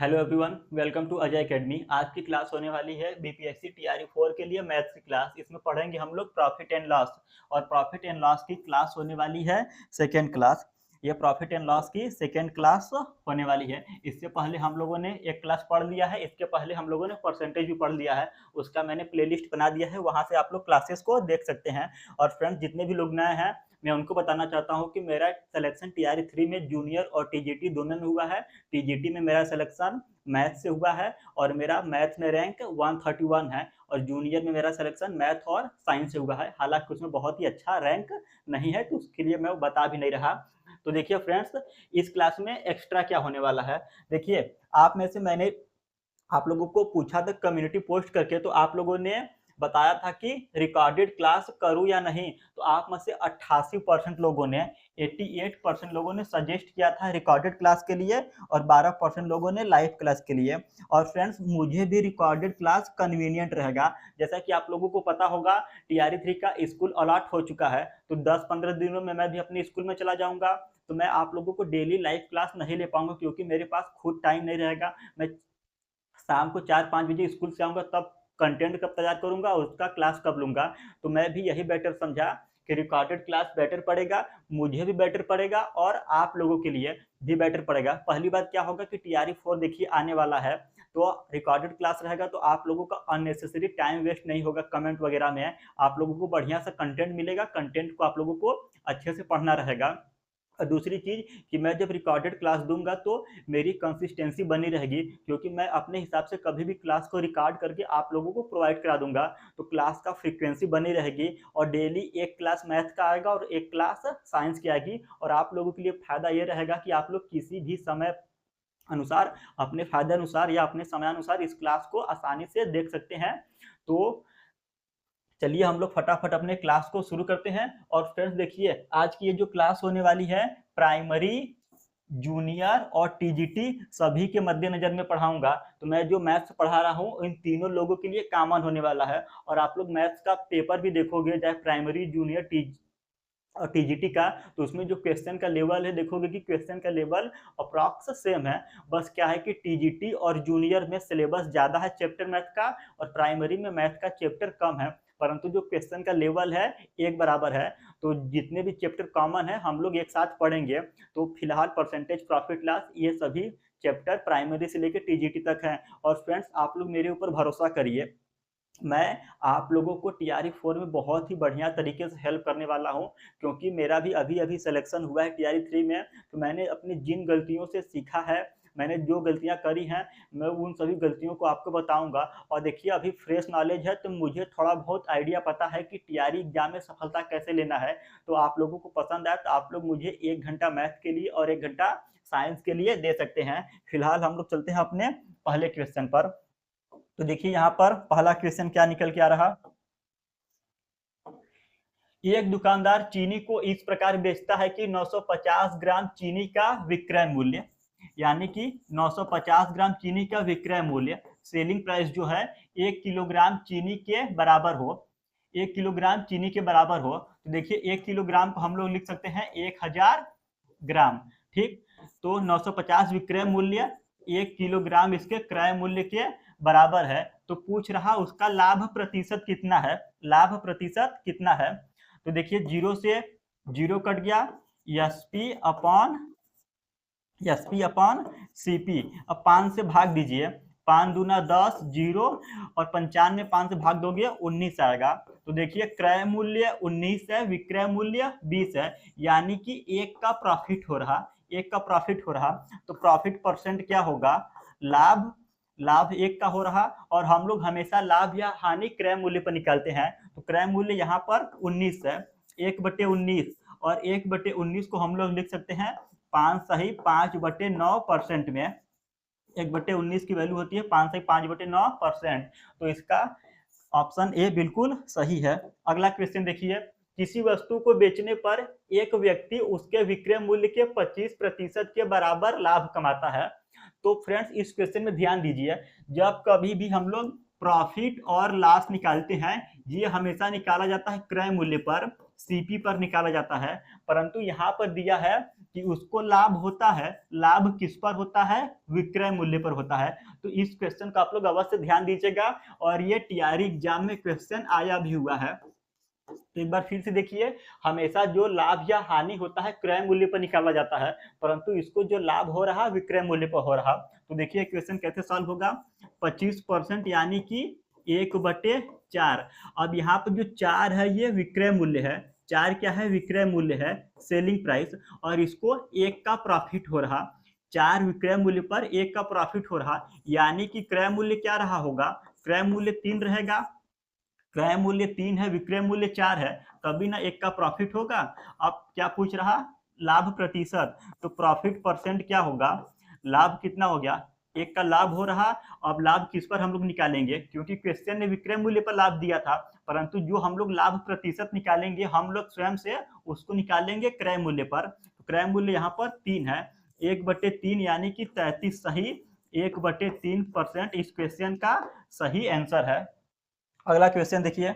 Hello everyone, welcome to Ajay academy. आज की class होने वाली है बीपीएससी टीआरई 4 के लिए मैथ्स की क्लास। इसमें पढ़ेंगे हम लोग प्रॉफिट एंड लॉस, और प्रॉफिट एंड लॉस की क्लास होने वाली है सेकेंड क्लास। ये प्रॉफिट एंड लॉस की सेकेंड क्लास होने वाली है। इससे पहले हम लोगों ने एक क्लास पढ़ लिया है, इसके पहले हम लोगों ने परसेंटेज भी पढ़ लिया है। उसका मैंने प्लेलिस्ट बना दिया है, वहां से आप लोग क्लासेस को देख सकते हैं। और फ्रेंड्स, जितने भी लोग नए हैं मैं उनको बताना चाहता हूँ कि मेरा सिलेक्शन टीआरई 3 में जूनियर और टीजीटी दोनों में हुआ है। टीजीटी में मेरा सिलेक्शन मैथ से हुआ है और मेरा मैथ में रैंक 131 है, और जूनियर में मेरा सिलेक्शन मैथ और साइंस से हुआ है। हालांकि उसमें बहुत ही अच्छा रैंक नहीं है, तो उसके लिए मैं बता भी नहीं रहा। तो देखिए फ्रेंड्स, इस क्लास में एक्स्ट्रा क्या होने वाला है। देखिए, आप में से मैंने आप लोगों को पूछा था कम्युनिटी पोस्ट करके, तो आप लोगों ने बताया था कि रिकॉर्डेड क्लास करूं या नहीं। तो आप में से 88% लोगों ने 88% लोगों ने सजेस्ट किया था रिकॉर्डेड क्लास के लिए, और 12% लोगों ने लाइव क्लास के लिए। और फ्रेंड्स, मुझे भी रिकॉर्डेड क्लास कन्वीनियंट रहेगा। जैसा कि आप लोगों को पता होगा, टीआरई 3 का स्कूल अलॉट हो चुका है, तो 10-15 दिनों में मैं भी अपने स्कूल में चला जाऊंगा। तो मैं आप लोगों को डेली लाइव क्लास नहीं ले पाऊंगा, क्योंकि मेरे पास खुद टाइम नहीं रहेगा। मैं शाम को 4-5 बजे स्कूल से आऊँगा, तब कंटेंट कब तैयार करूँगा और उसका क्लास कब लूँगा। तो मैं भी यही बेटर समझा कि रिकॉर्डेड क्लास बेटर पड़ेगा, मुझे भी बेटर पड़ेगा और आप लोगों के लिए भी बेटर पड़ेगा। पहली बात क्या होगा कि टीआरई 4 देखिए आने वाला है, तो रिकॉर्डेड क्लास रहेगा तो आप लोगों का अननेसेसरी टाइम वेस्ट नहीं होगा कमेंट वगैरह में। आप लोगों को बढ़िया सा कंटेंट मिलेगा, कंटेंट को आप लोगों को अच्छे से पढ़ना रहेगा। और दूसरी चीज़ कि मैं जब रिकॉर्डेड क्लास दूंगा तो मेरी कंसिस्टेंसी बनी रहेगी, क्योंकि मैं अपने हिसाब से कभी भी क्लास को रिकॉर्ड करके आप लोगों को प्रोवाइड करा दूंगा। तो क्लास का फ्रीक्वेंसी बनी रहेगी, और डेली एक क्लास मैथ का आएगा और एक क्लास साइंस की आएगी। और आप लोगों के लिए फायदा ये रहेगा कि आप लोग किसी भी समय अनुसार, अपने फायदे अनुसार या अपने समय अनुसार इस क्लास को आसानी से देख सकते हैं। तो चलिए हम लोग फटाफट अपने क्लास को शुरू करते हैं। और फ्रेंड्स देखिए, आज की ये जो क्लास होने वाली है, प्राइमरी, जूनियर और टीजीटी सभी के मद्देनजर में पढ़ाऊंगा। तो मैं जो मैथ्स पढ़ा रहा हूँ इन तीनों लोगों के लिए कॉमन होने वाला है। और आप लोग मैथ्स का पेपर भी देखोगे, चाहे प्राइमरी, जूनियर, और टीजीटी का, तो उसमें जो क्वेश्चन का लेवल है देखोगे कि क्वेश्चन का लेवल अप्रॉक्स सेम है। बस क्या है कि टीजीटी और जूनियर में सिलेबस ज़्यादा है चैप्टर मैथ का, और प्राइमरी में मैथ का चैप्टर कम है, परंतु जो क्वेश्चन का लेवल है एक बराबर है। तो जितने भी चैप्टर कॉमन है हम लोग एक साथ पढ़ेंगे। तो फिलहाल परसेंटेज, प्रॉफिट लॉस, ये सभी चैप्टर प्राइमरी से लेकर टीजीटी तक हैं। और फ्रेंड्स, आप लोग मेरे ऊपर भरोसा करिए, मैं आप लोगों को टीआरई 4 में बहुत ही बढ़िया तरीके से हेल्प करने वाला हूं, क्योंकि मेरा भी अभी अभी सिलेक्शन हुआ है टीआरई 3 में। तो मैंने अपनी जिन गलतियों से सीखा है, मैंने जो गलतियां करी हैं, मैं उन सभी गलतियों को आपको बताऊंगा। और देखिए, अभी फ्रेश नॉलेज है तो मुझे थोड़ा बहुत आइडिया पता है कि टीआरई एग्जाम में सफलता कैसे लेना है। तो आप लोगों को पसंद आए तो आप लोग मुझे 1 घंटा मैथ के लिए और 1 घंटा साइंस के लिए दे सकते हैं। फिलहाल हम लोग चलते हैं अपने पहले क्वेश्चन पर। तो देखिए, यहाँ पर पहला क्वेश्चन क्या निकल के आ रहा। एक दुकानदार चीनी को इस प्रकार बेचता है कि 950 ग्राम चीनी का विक्रय मूल्य, यानी कि 950 ग्राम चीनी का विक्रय मूल्य, सेलिंग प्राइस जो है 1 किलोग्राम चीनी के बराबर हो। 1 किलोग्राम चीनी के बराबर हो, तो देखिए 1 किलोग्राम को हम लोग लिख सकते हैं 1000 ग्राम। ठीक, तो 950 विक्रय मूल्य, 1 किलोग्राम इसके क्रय मूल्य के बराबर है। तो पूछ रहा उसका लाभ प्रतिशत कितना है, लाभ प्रतिशत कितना है। तो देखिए, जीरो से जीरो कट गया, एसपी अपॉन सीपी। अब 5 से भाग दीजिए, 5 दूना 10, जीरो, और 95 में 5 से भाग दोगे 19 आएगा। तो देखिए, क्रय मूल्य 19 है, विक्रय मूल्य 20 है, यानी कि एक का प्रॉफिट हो रहा, एक का प्रॉफिट हो रहा। तो प्रॉफिट परसेंट क्या होगा, लाभ, लाभ एक का हो रहा। और हम लोग हमेशा लाभ या हानि क्रय मूल्य पर निकालते हैं। तो क्रय मूल्य यहाँ पर 19 है, 1/19, और 1/19 को हम लोग लिख सकते हैं 5 सही 5/9% में। 1/19 की वैल्यू होती है 5 सही 5/9%। तो इसका ऑप्शन ए बिल्कुल सही है। अगला क्वेश्चन देखिए, किसी वस्तु को बेचने पर एक व्यक्ति उसके विक्रय मूल्य के 25% के बराबर लाभ कमाता है। तो फ्रेंड्स, इस क्वेश्चन में ध्यान दीजिए, जब कभी भी हम लोग प्रॉफिट और लॉस निकालते हैं, ये हमेशा निकाला जाता है क्रय मूल्य पर, सीपी पर निकाला जाता है। परंतु यहाँ पर दिया है कि उसको लाभ होता है, लाभ किस पर होता है, विक्रय मूल्य पर होता है। तो इस क्वेश्चन का आप लोग अवश्य ध्यान दीजिएगा, और ये टीआरई एग्जाम में क्वेश्चन आया भी हुआ है। तो एक बार फिर से देखिए, हमेशा जो लाभ या हानि होता है क्रय मूल्य पर निकाला जाता है, परंतु इसको जो लाभ हो रहा विक्रय मूल्य पर हो रहा। तो देखिए क्वेश्चन कैसे सॉल्व होगा, 25% यानी कि 1/4। अब यहाँ पर जो 4 है ये विक्रय मूल्य है, 4 क्या है, विक्रय मूल्य है, सेलिंग प्राइस, और इसको 1 का प्रॉफिट हो रहा। 4 विक्रय मूल्य पर 1 का प्रॉफिट हो रहा, यानी कि क्रय मूल्य क्या रहा होगा, क्रय मूल्य 3 रहेगा। क्रय मूल्य 3 है, विक्रय मूल्य 4 है, तभी ना 1 का प्रॉफिट होगा। अब क्या पूछ रहा, लाभ प्रतिशत, तो प्रॉफिट परसेंट क्या होगा, लाभ कितना हो गया, 1 का लाभ हो रहा। अब लाभ किस पर हम लोग निकालेंगे, क्योंकि क्वेश्चन ने विक्रय मूल्य पर लाभ दिया था, परंतु जो हम लोग लाभ प्रतिशत निकालेंगे हम लोग स्वयं से उसको निकालेंगे क्रय मूल्य पर। तो क्रय मूल्य यहाँ पर 3 है, 1/3 यानी कि 33 सही, 1/3% इस क्वेश्चन का सही आंसर है। अगला क्वेश्चन देखिए,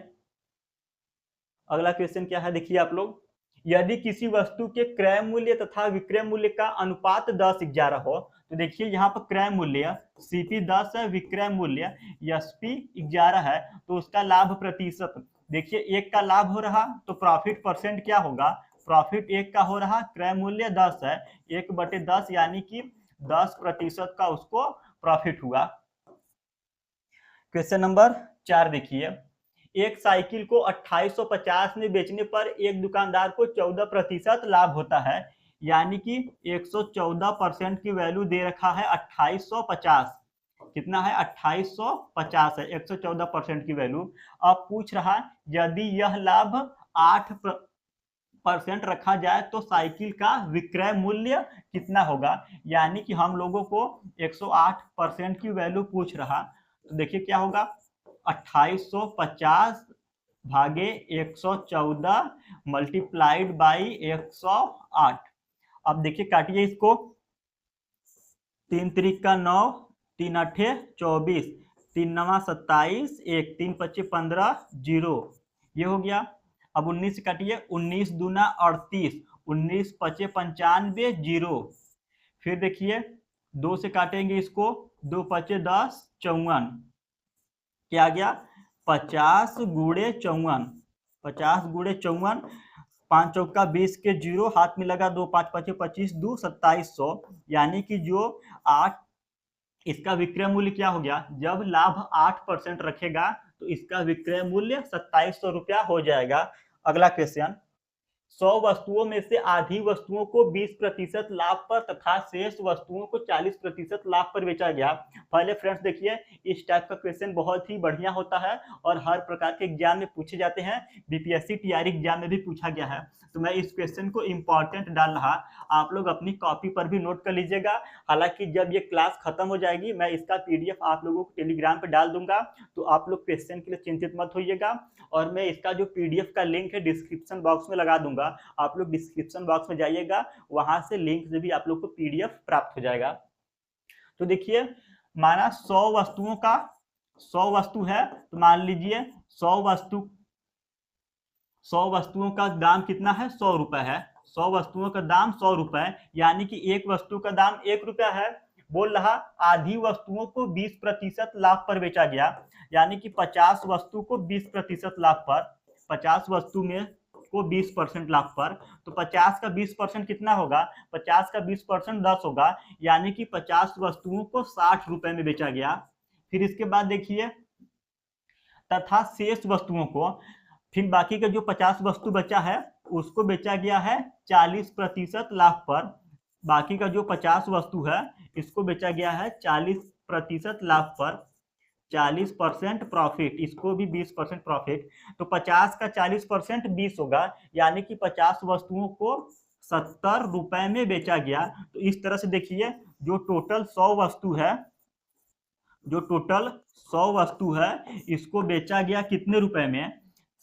अगला क्वेश्चन क्या है, देखिए आप लोग, यदि किसी वस्तु के क्रय मूल्य तथा विक्रय मूल्य का अनुपात 10:11 हो, तो देखिए यहाँ पर क्रय मूल्य सीपी 10 है, विक्रय मूल्य एसपी 11 है, तो उसका लाभ प्रतिशत, देखिए 1 का लाभ हो रहा तो प्रॉफिट परसेंट क्या होगा, प्रॉफिट 1 का हो रहा, क्रय मूल्य 10 है, 1/10 यानी कि 10% का उसको प्रॉफिट हुआ। क्वेश्चन नंबर 4 देखिए, एक साइकिल को 2850 में बेचने पर एक दुकानदार को 14% लाभ होता है, यानी कि 114% की वैल्यू दे रखा है 2850, कितना है 2850 है, 114% की वैल्यू। अब पूछ रहा यदि यह लाभ 8% रखा जाए तो साइकिल का विक्रय मूल्य कितना होगा, यानी कि हम लोगों को 108% की वैल्यू पूछ रहा। तो देखिए क्या होगा, 2850 भागे 114 मल्टीप्लाइड बाई 108। अब देखिए काटिए इसको, 3 त्रिक का 9, 3 अठे 24, 3 नवा 27, 1 3 पच्चे 15, 0, ये हो गया। अब 19 काटिए, 19 दूना 38, 19 पचे 95, 0। फिर देखिए 2 से काटेंगे इसको, 2 पचे 10, 54, क्या आ गया 50 गुणे 54, 50 गुणे 54, 5 चौका 20 के 0, हाथ में लगा 2 5 पचे 25, 2 2700, यानी कि जो 8 इसका विक्रय मूल्य क्या हो गया, जब लाभ 8% रखेगा तो इसका विक्रय मूल्य 2700 रुपया हो जाएगा। अगला क्वेश्चन, 100 वस्तुओं में से आधी वस्तुओं को 20% लाभ पर तथा शेष वस्तुओं को 40% लाभ पर बेचा गया। पहले फ्रेंड्स देखिए, इस टाइप का क्वेश्चन बहुत ही बढ़िया होता है और हर प्रकार के एग्जाम में पूछे जाते हैं, बीपीएससी टीआरई एग्जाम में भी पूछा गया है। तो मैं इस क्वेश्चन को इंपॉर्टेंट डाल रहा, आप लोग अपनी कॉपी पर भी नोट कर लीजिएगा। हालांकि जब ये क्लास खत्म हो जाएगी मैं इसका पीडीएफ आप लोगों को टेलीग्राम पर डाल दूंगा, तो आप लोग क्वेश्चन के लिए चिंतित मत होइएगा, और मैं इसका जो पीडीएफ का लिंक है डिस्क्रिप्शन बॉक्स में लगा दूंगा, आप लोग डिस्क्रिप्शन बॉक्स में जाइएगा, वहां से लिंक से भी आप लोग को पीडीएफ प्राप्त हो जाएगा। तो देखिए, माना 100 वस्तुओं का, 100 वस्तु है तो मान लीजिए 100 वस्तुओं का दाम कितना है, 100 रुपए है, 100 वस्तुओं का दाम 100 रुपए, यानी कि एक वस्तु का दाम 1 रुपया है। बोल रहा आधी वस्तुओं को 20% लाभ पर बेचा गया, यानी कि 50 वस्तु को 20% लाभ पर, 50 वस्तु में को 20% लाभ पर, तो 50 का 20% कितना होगा, 50 का 20% 10 होगा, यानी कि 50 वस्तुओं को 60 रुपए में बेचा गया। फिर इसके बाद देखिए, तथा शेष वस्तुओं को, फिर बाकी का जो 50 वस्तु बचा है उसको बेचा गया है 40% लाभ पर, बाकी का जो 50 वस्तु है इसको बेचा गया है 40% लाभ पर, 40% प्रॉफिट, इसको भी 20% प्रॉफिट, तो 50 का 40% 20 होगा, यानी कि 50 वस्तुओं को 70 रुपए में बेचा गया। तो इस तरह से देखिए, जो टोटल 100 वस्तु है, जो टोटल 100 वस्तु है इसको बेचा गया कितने रुपए में,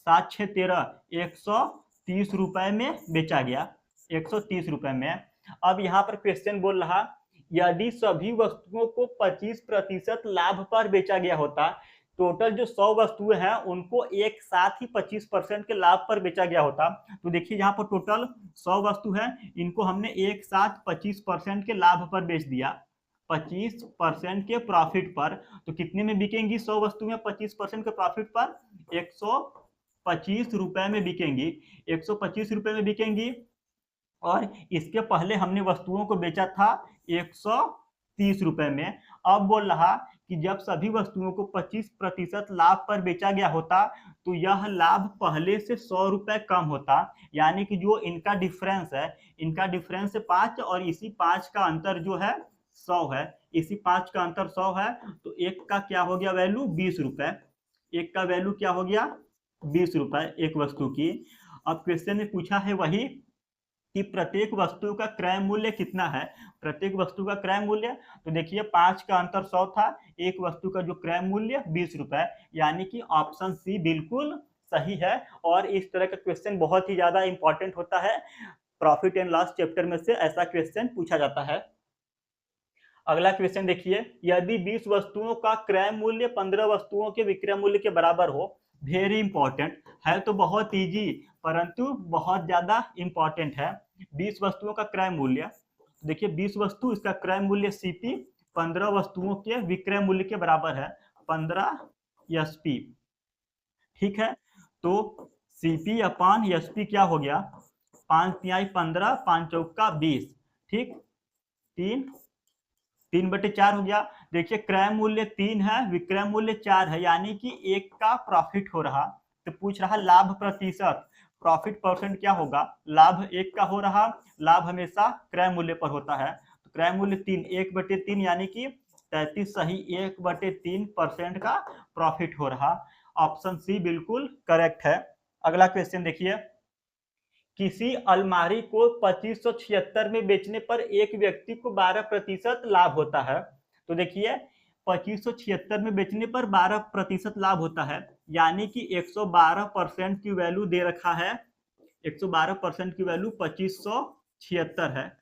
7 6 13, 130 रुपए में बेचा गया, 130 रुपए में। अब यहाँ पर क्वेश्चन बोल रहा यदि सभी वस्तुओं को 25% लाभ पर बेचा गया होता, टोटल जो 100 वस्तुएं हैं उनको एक साथ ही 25% के लाभ पर बेचा गया होता। तो देखिए यहाँ पर टोटल 100 वस्तु है, इनको हमने एक साथ 25% के लाभ पर बेच दिया, 25% के प्रॉफिट पर। तो कितने में बिकेंगी 100 वस्तुएं 25% के प्रॉफिट पर? 125 रुपए में बिकेंगी, 125 रुपए में बिकेंगी। और इसके पहले हमने वस्तुओं को बेचा था 130 रुपए में। अब बोल रहा कि जब सभी वस्तुओं को 25% लाभ पर बेचा गया होता तो यह लाभ पहले से 100 रुपए कम होता, यानी कि जो इनका डिफरेंस है, इनका डिफरेंस 5 और इसी 5 का अंतर जो है 100 है, इसी 5 का अंतर 100 है। तो एक का क्या हो गया वैल्यू? 20 रुपए। एक का वैल्यू क्या हो गया? 20 रुपए एक वस्तु की। अब क्वेश्चन में पूछा है वही कि प्रत्येक वस्तु का क्रय मूल्य कितना है, प्रत्येक वस्तु का क्रय मूल्य। तो देखिए 5 का अंतर 100 था, एक वस्तु का जो क्रय मूल्य 20 रुपए, यानी कि ऑप्शन सी बिल्कुल सही है। और इस तरह का क्वेश्चन बहुत ही ज्यादा इंपॉर्टेंट होता है, प्रॉफिट एंड लॉस चैप्टर में से ऐसा क्वेश्चन पूछा जाता है। अगला क्वेश्चन देखिए, यदि 20 वस्तुओं का क्रय मूल्य 15 वस्तुओं के विक्रय मूल्य के बराबर हो। वेरी इंपॉर्टेंट है, तो बहुत इजी परंतु बहुत ज्यादा इंपॉर्टेंट है। 20 वस्तुओं का क्रय मूल्य, देखिए 20 वस्तु, इसका क्रय मूल्य सीपी 15 वस्तुओं के विक्रय मूल्य के बराबर है 15 एसपी। ठीक है, तो सीपी अपान एसपी क्या हो गया? 5 तिहाई 15, 5 चौका 20, ठीक, 3/4 हो गया। देखिए क्रय मूल्य 3 है, विक्रय मूल्य 4 है, यानी कि 1 का प्रॉफिट हो रहा। तो पूछ रहा लाभ प्रतिशत, प्रॉफिट परसेंट क्या होगा? लाभ 1 का हो रहा, लाभ हमेशा क्रय मूल्य पर होता है। तो क्रय मूल्य 3, 1/3 यानी कि 33 सही 1/3% का प्रॉफिट हो रहा। ऑप्शन सी बिल्कुल करेक्ट है। अगला क्वेश्चन देखिए, किसी अलमारी को 2576 में बेचने पर एक व्यक्ति को 12% लाभ होता है। तो देखिए 2576 में बेचने पर 12% लाभ होता है, यानी कि 112% की वैल्यू दे रखा है, 112% की वैल्यू 2576 है।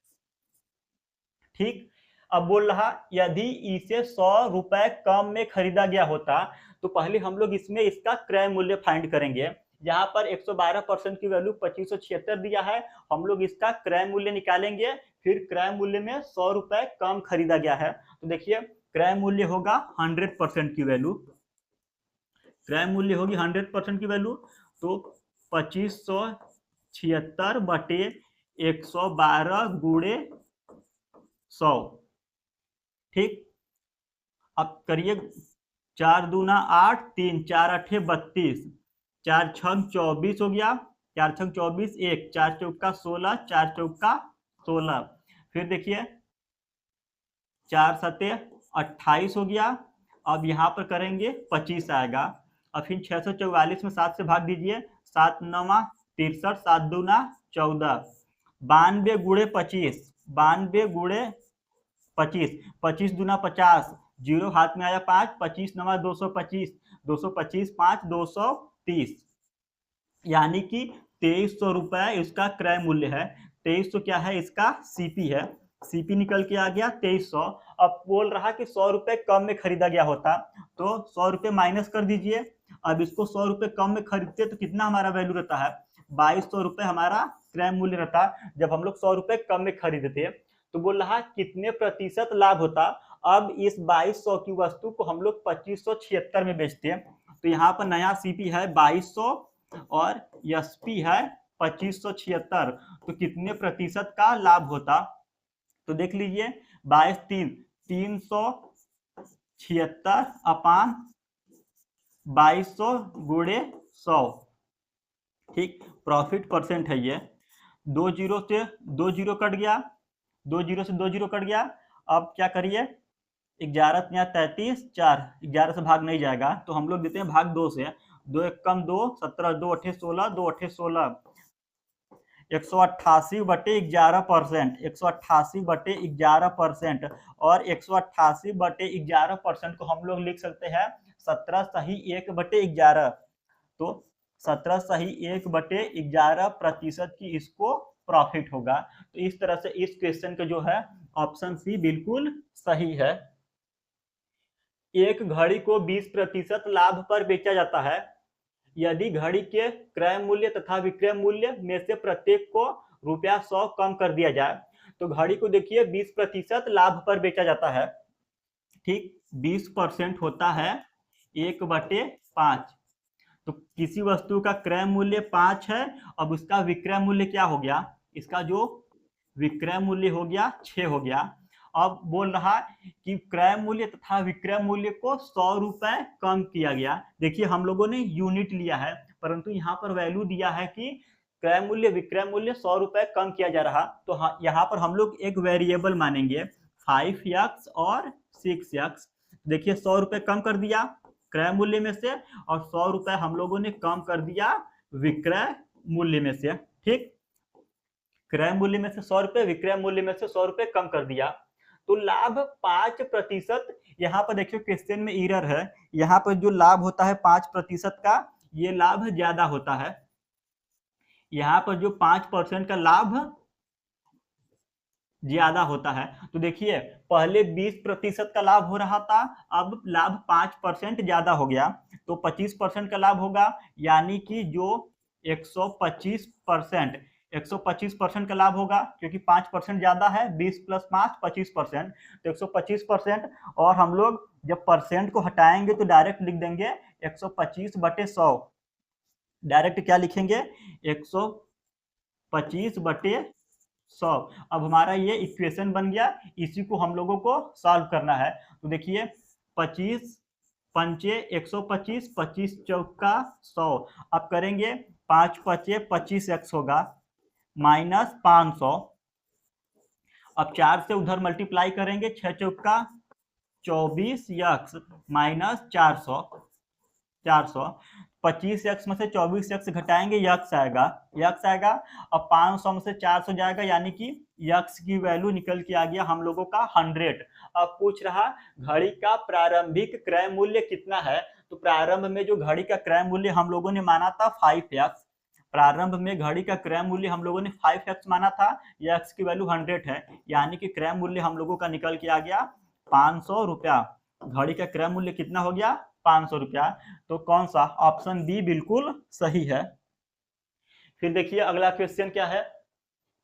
ठीक, अब बोल रहा यदि इसे 100 रुपए कम में खरीदा गया होता। तो पहले हम लोग इसमें इसका क्रय मूल्य फाइंड करेंगे। यहाँ पर 112% की वैल्यू 2576 दिया है, हम लोग इसका क्रय मूल्य निकालेंगे, फिर क्रय मूल्य में 100 रुपए कम खरीदा गया है। तो देखिए क्रय मूल्य होगा 100% की वैल्यू, क्रय मूल्य होगी 100% की वैल्यू। तो 2576 बटे 112 गुणे 100, ठीक। अब करिए 4 दूना 8, 3 4 8 32, 4 छंग 24 हो गया, 4 छंग 24, 1 4 चौका 16, 4 चौका 16। फिर देखिए 4 सते 28 हो गया। अब यहाँ पर करेंगे 25 आएगा। अब फिर 644 में 7 से भाग दीजिए, 7 9 63, 7 दूना 14, 92 गुणे 25, 92 गुणे 25, 25 दूना 50, जीरो हाथ में आया 5, 25 9 225, 225 5 230, यानी कि 2300 रुपए इसका क्रय मूल्य है। 2300 क्या है? इसका सीपी है, सीपी निकल के आ गया 2300। अब बोल रहा कि 100 रुपए कम में खरीदा गया होता, तो 100 रुपए माइनस कर दीजिए। अब इसको 100 रुपए कम में खरीदते तो कितना हमारा वैल्यू रहता है? 2200 रुपए हमारा क्रय मूल्य रहता, जब हम लोग 100 रुपए कम में खरीदते। तो बोल रहा कितने प्रतिशत लाभ होता? अब इस 2200 की वस्तु को हम लोग 2576 में बेचते हैं, तो यहाँ पर नया सीपी है 2200 और एसपी है 2576, तो कितने प्रतिशत का लाभ होता? तो देख लीजिए 22 3 376 अपान 2200 गुणे 100, ठीक। प्रॉफिट परसेंट है ये। 2 जीरो से 2 जीरो कट गया, 2 जीरो से 2 जीरो कट गया। अब क्या करिए 11 33, 4 11 से भाग नहीं जाएगा, तो हम लोग देते हैं भाग 2 से। 2 एक कम 2 17, 2 अठे 16, 2 अठे 16, 188/11%, 188/11%, और 188/11% को हम लोग लिख सकते हैं 17 सही 1/11। तो 17 सही 1/11% की इसको प्रॉफिट होगा। तो इस तरह से इस क्वेश्चन का जो है ऑप्शन सी बिल्कुल सही है। एक घड़ी को 20% लाभ पर बेचा जाता है यदि घड़ी के क्रय मूल्य तथा विक्रय मूल्य में से प्रत्येक को ₹100 कम कर दिया जाए। तो घड़ी को देखिए 20% लाभ पर बेचा जाता है, ठीक। 20% होता है 1/5। तो किसी वस्तु का क्रय मूल्य 5 है, अब उसका विक्रय मूल्य क्या हो गया, इसका जो विक्रय मूल्य हो गया 6 हो गया। अब बोल रहा कि क्रय मूल्य तथा विक्रय मूल्य को 100 रुपए कम किया गया। देखिए हम लोगों ने यूनिट लिया है, परंतु यहाँ पर वैल्यू दिया है कि क्रय मूल्य विक्रय मूल्य 100 रुपए कम किया जा रहा। तो हाँ, यहाँ पर हम लोग एक वेरिएबल मानेंगे 5x और 6x। देखिए 100 रुपए कम कर दिया क्रय मूल्य में से और 100 रुपए हम लोगों ने कम कर दिया विक्रय मूल्य में से, ठीक। क्रय मूल्य में से 100 रुपए, विक्रय मूल्य में से 100 रुपए कम कर दिया। तो लाभ 5%। यहाँ पर देखिए क्वेश्चन में एरर है, यहाँ पर जो लाभ होता है 5% का, ये लाभ ज्यादा होता है। यहाँ पर जो 5% का लाभ ज्यादा होता है। तो देखिए पहले 20% का लाभ हो रहा था, अब लाभ 5% ज्यादा हो गया, तो 25% का लाभ होगा, यानी कि जो 125%, 125% का लाभ होगा, क्योंकि 5% ज्यादा है, 20 + 5 25%, तो 125%। और हम लोग जब परसेंट को हटाएंगे तो डायरेक्ट लिख देंगे 125/100। डायरेक्ट क्या लिखेंगे 125/100। अब हमारा ये इक्वेशन बन गया, इसी को हम लोगों को सॉल्व करना है। तो देखिए 25 पंचे 125, 25 चौका 100। अब करेंगे 5 पचे 25x होगा माइनस 500। अब 4 से उधर मल्टीप्लाई करेंगे, 6 चौका 24x माइनस 400। 25x में से 24x घटाएंगे, यक्स आएगा, यक्स आएगा। अब 500 में से 400 जाएगा, यानी कि यक्स की वैल्यू निकल के आ गया हम लोगों का 100। अब पूछ रहा घड़ी का प्रारंभिक क्रय मूल्य कितना है। तो प्रारंभ में जो घड़ी का क्रय मूल्य हम लोगों ने माना था 5x, प्रारंभ में घड़ी का क्रय मूल्य हम लोगों ने 5x माना था, x की वैल्यू 100 है, यानी कि क्रय मूल्य हम लोगों का निकल के आ गया 500 रुपया। घड़ी का क्रय मूल्य कितना हो गया 500 रुपया। तो कौन सा, ऑप्शन बी बिल्कुल सही है। फिर देखिए अगला क्वेश्चन क्या है।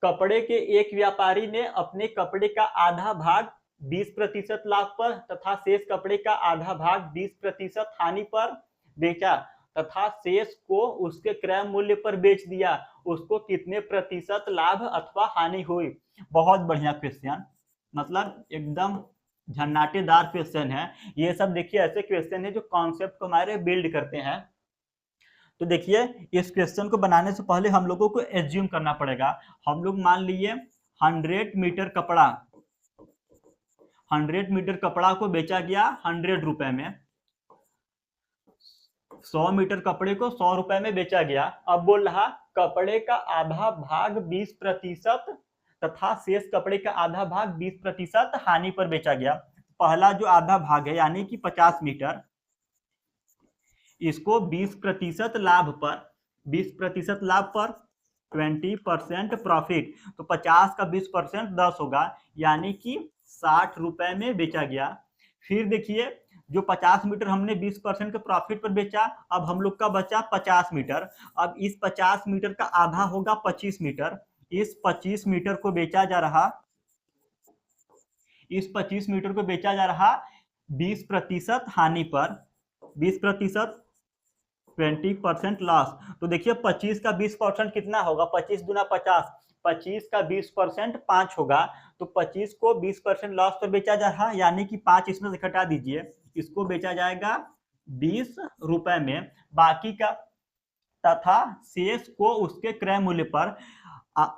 कपड़े के एक व्यापारी ने अपने कपड़े का आधा भाग 20% लाभ पर तथा शेष कपड़े का आधा भाग 20% हानि पर बेचा तथा शेष को उसके क्रय मूल्य पर बेच दिया, उसको कितने प्रतिशत लाभ अथवा हानि हुई। बहुत बढ़िया क्वेश्चन, मतलब एकदम झन्नाटेदार क्वेश्चन है। ये सब देखिए ऐसे क्वेश्चन है जो कॉन्सेप्ट को हमारे बिल्ड करते हैं। तो देखिए इस क्वेश्चन को बनाने से पहले हम लोगों को एज्यूम करना पड़ेगा। हम लोग मान लिए 100 मीटर कपड़ा, 100 मीटर कपड़ा को बेचा गया 100 रुपए में, 100 मीटर कपड़े को 100 रुपए में बेचा गया। अब बोल रहा कपड़े का आधा भाग 20% तथा शेष कपड़े का आधा भाग 20% हानि पर बेचा गया। पहला जो आधा भाग है यानी कि 50 मीटर, इसको 20% लाभ पर, 20% लाभ पर 20% प्रॉफिट, तो 50 का 20% 10 होगा, यानी कि 60 रुपए में बेचा गया। फिर देखिए जो 50 मीटर हमने 20% के प्रॉफिट पर बेचा, अब हम लोग का बचा 50 मीटर। अब इस 50 मीटर का आधा होगा 25 मीटर, इस 25 मीटर को बेचा जा रहा, इस 25 मीटर को बेचा जा रहा 20% हानि पर, 20% 20% लॉस। तो देखिए 25 का 20% कितना होगा, 25 दूना 50, 25 का 20% 5 होगा, तो 25 को 20% लॉस पर बेचा जा रहा, यानी कि 5 इसमें से घटा दीजिए, इसको बेचा जाएगा 20 रुपए में। बाकी का तथा शेष को उसके क्रय मूल्य पर,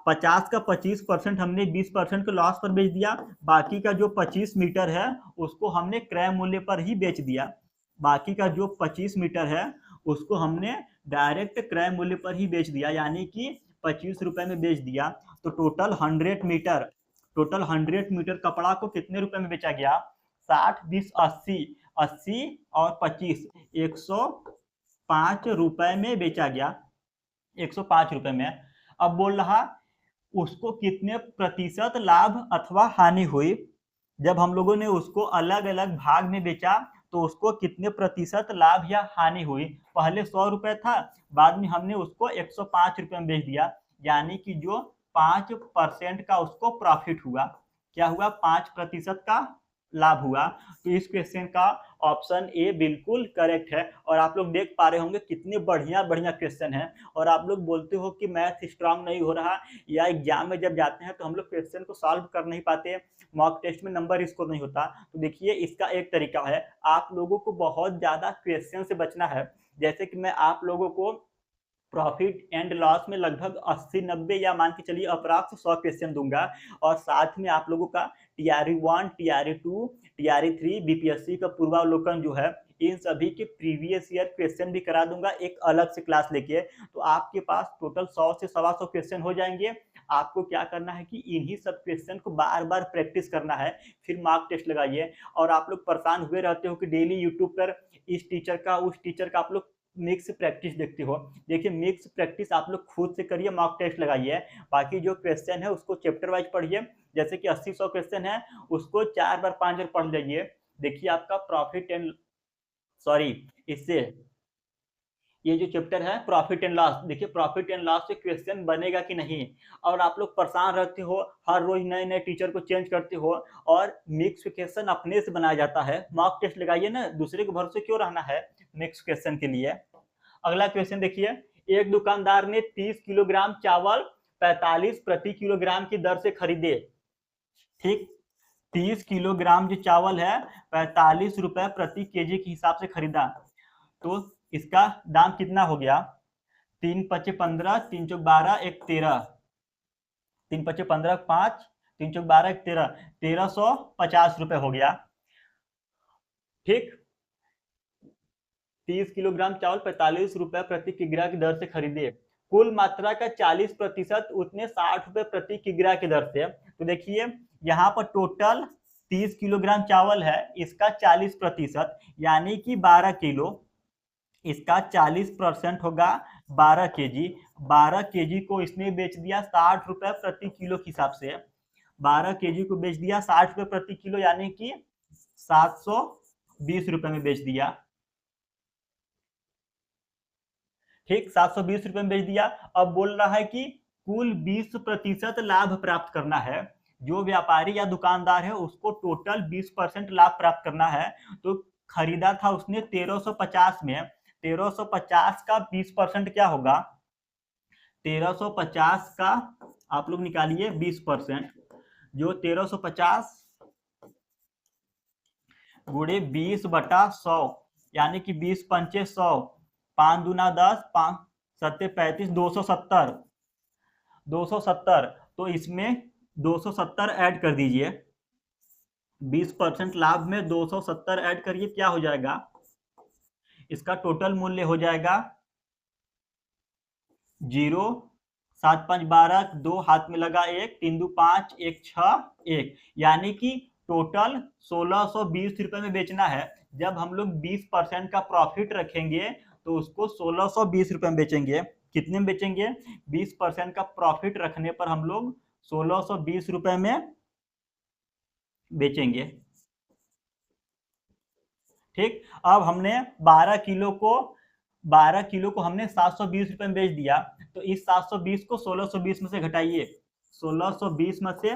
50 का 25% हमने 20% के लॉस पर बेच दिया, बाकी का जो 25 मीटर है उसको हमने क्रय मूल्य पर ही बेच दिया। बाकी का जो 25 मीटर है उसको हमने डायरेक्ट क्रय मूल्य पर ही बेच दिया, यानी कि 25 रुपए में बेच दिया। तो टोटल 100 मीटर, टोटल 100 मीटर कपड़ा को कितने रुपए में बेचा गया, 60 20 80, 80 और 25 105 रुपए में बेचा गया, 105 रुपए में। अब बोल रहा उसको कितने प्रतिशत लाभ अथवा हानि हुई। जब हम लोगों ने उसको अलग अलग भाग में बेचा तो उसको कितने प्रतिशत लाभ या हानि हुई। पहले 100 रुपए था, बाद में हमने उसको 105 रुपए में बेच दिया, यानी कि जो 5% का उसको प्रॉफिट हुआ। क्या हुआ? 5% का लाभ हुआ। तो इस क्वेश्चन का ऑप्शन ए बिल्कुल करेक्ट है। और आप लोग देख पा रहे होंगे कितने बढ़िया बढ़िया क्वेश्चन है। और आप लोग बोलते हो कि मैथ स्ट्रांग नहीं हो रहा, या एग्जाम में जब जाते हैं तो हम लोग क्वेश्चन को सॉल्व कर नहीं पाते, मॉक टेस्ट में नंबर स्कोर नहीं होता। तो देखिए इसका एक तरीका है, आप लोगों को बहुत ज्यादा क्वेश्चन से बचना है। जैसे कि मैं आप लोगों को प्रॉफिट एंड लॉस में लगभग 80-90 या मान के चलिए अप्रॉक्स 100 क्वेश्चन दूंगा, और साथ में आप लोगों का टीआरई 1, टीआरई 2, टीआरई 3, बीपीएससी का पूर्वावलोकन जो है, इन सभी के प्रीवियस ईयर क्वेश्चन भी करा दूंगा एक अलग से क्लास लेके। तो आपके पास टोटल 100 से 125 क्वेश्चन हो जाएंगे। आपको क्या करना है कि इन्हीं सब क्वेश्चन को बार बार प्रैक्टिस करना है, फिर मार्क टेस्ट लगाइए। और आप लोग परेशान हुए रहते हो कि डेली यूट्यूब पर इस टीचर का उस टीचर का आप लोग मिक्स प्रैक्टिस देखते हो। देखिए मिक्स प्रैक्टिस आप लोग खुद से करिए, मॉक टेस्ट लगाइए। बाकी जो क्वेश्चन है उसको चैप्टर वाइज पढ़िए, जैसे कि 80-100 क्वेश्चन है, उसको 4 बार 5 बार पढ़ लीजिए। देखिए आपका प्रॉफिट एंड सॉरी इससे ये जो चैप्टर है प्रॉफिट एंड लॉस, देखिए प्रॉफिट एंड लॉस से क्वेश्चन बनेगा कि नहीं। और आप लोग परेशान रहते हो, हर रोज नए नए टीचर को चेंज करते हो, और मिक्स क्वेश्चन अपने से बनाया जाता है। मॉक टेस्ट लगाइए ना, दूसरे के भरोसे क्यों रहना है मिक्स क्वेश्चन के लिए। अगला क्वेश्चन देखिए, एक दुकानदार ने 30 किलोग्राम चावल 45 प्रति किलोग्राम की दर से खरीदे। ठीक, 30 किलोग्राम जो चावल है 45 रुपए प्रति केजी के हिसाब से खरीदा। तो इसका दाम कितना हो गया? 3×5 = 15, 3×4 = 1 13, 3×5 = 5, 3×4 = 13, 1350 रुपए हो गया। ठीक, 30 किलोग्राम चावल 45 रुपए प्रति किग्रा की दर से खरीदे। कुल मात्रा का 40% उतने 60 रुपए प्रति किग्रा की दर से। तो देखिए यहाँ पर टोटल 30 किलोग्राम चावल है, इसका 40% यानी कि 12 किलो, इसका 40% होगा 12 केजी। 12 केजी को इसने बेच दिया 60 रुपए प्रति किलो के हिसाब से। 12 केजी को बेच दिया 60 रुपए प्रति किलो, यानी कि 720 रुपए में बेच दिया। ठीक, 720 रुपए में बेच दिया। अब बोल रहा है कि कुल 20% लाभ प्राप्त करना है। जो व्यापारी या दुकानदार है उसको टोटल 20% लाभ प्राप्त करना है। तो खरीदा था उसने 1350 में, 1350 का 20% क्या होगा? 1350 का आप लोग निकालिए 20%, जो 1350 गुणे 20/100, यानी कि 20×5 = 100, 5 दूना 10, 5 7 35, 270, 270। तो इसमें 270 ऐड कर दीजिए, 20% लाभ में 270 ऐड करिए, क्या हो जाएगा? इसका टोटल मूल्य हो जाएगा 0, 7 5 12, 2 हाथ में लगा 1, 3 2 5, 1 6 1, यानी कि टोटल 1620 रुपए में बेचना है। जब हम लोग 20% का प्रॉफिट रखेंगे तो उसको 1620 रुपए में बेचेंगे। कितने में बेचेंगे? 20% का प्रॉफिट रखने पर हम लोग 1620 रुपए में बेचेंगे। ठीक, अब हमने 12 किलो को हमने 720 रुपए में बेच दिया। तो इस 720 को 1620 में से घटाइए, 1620 में से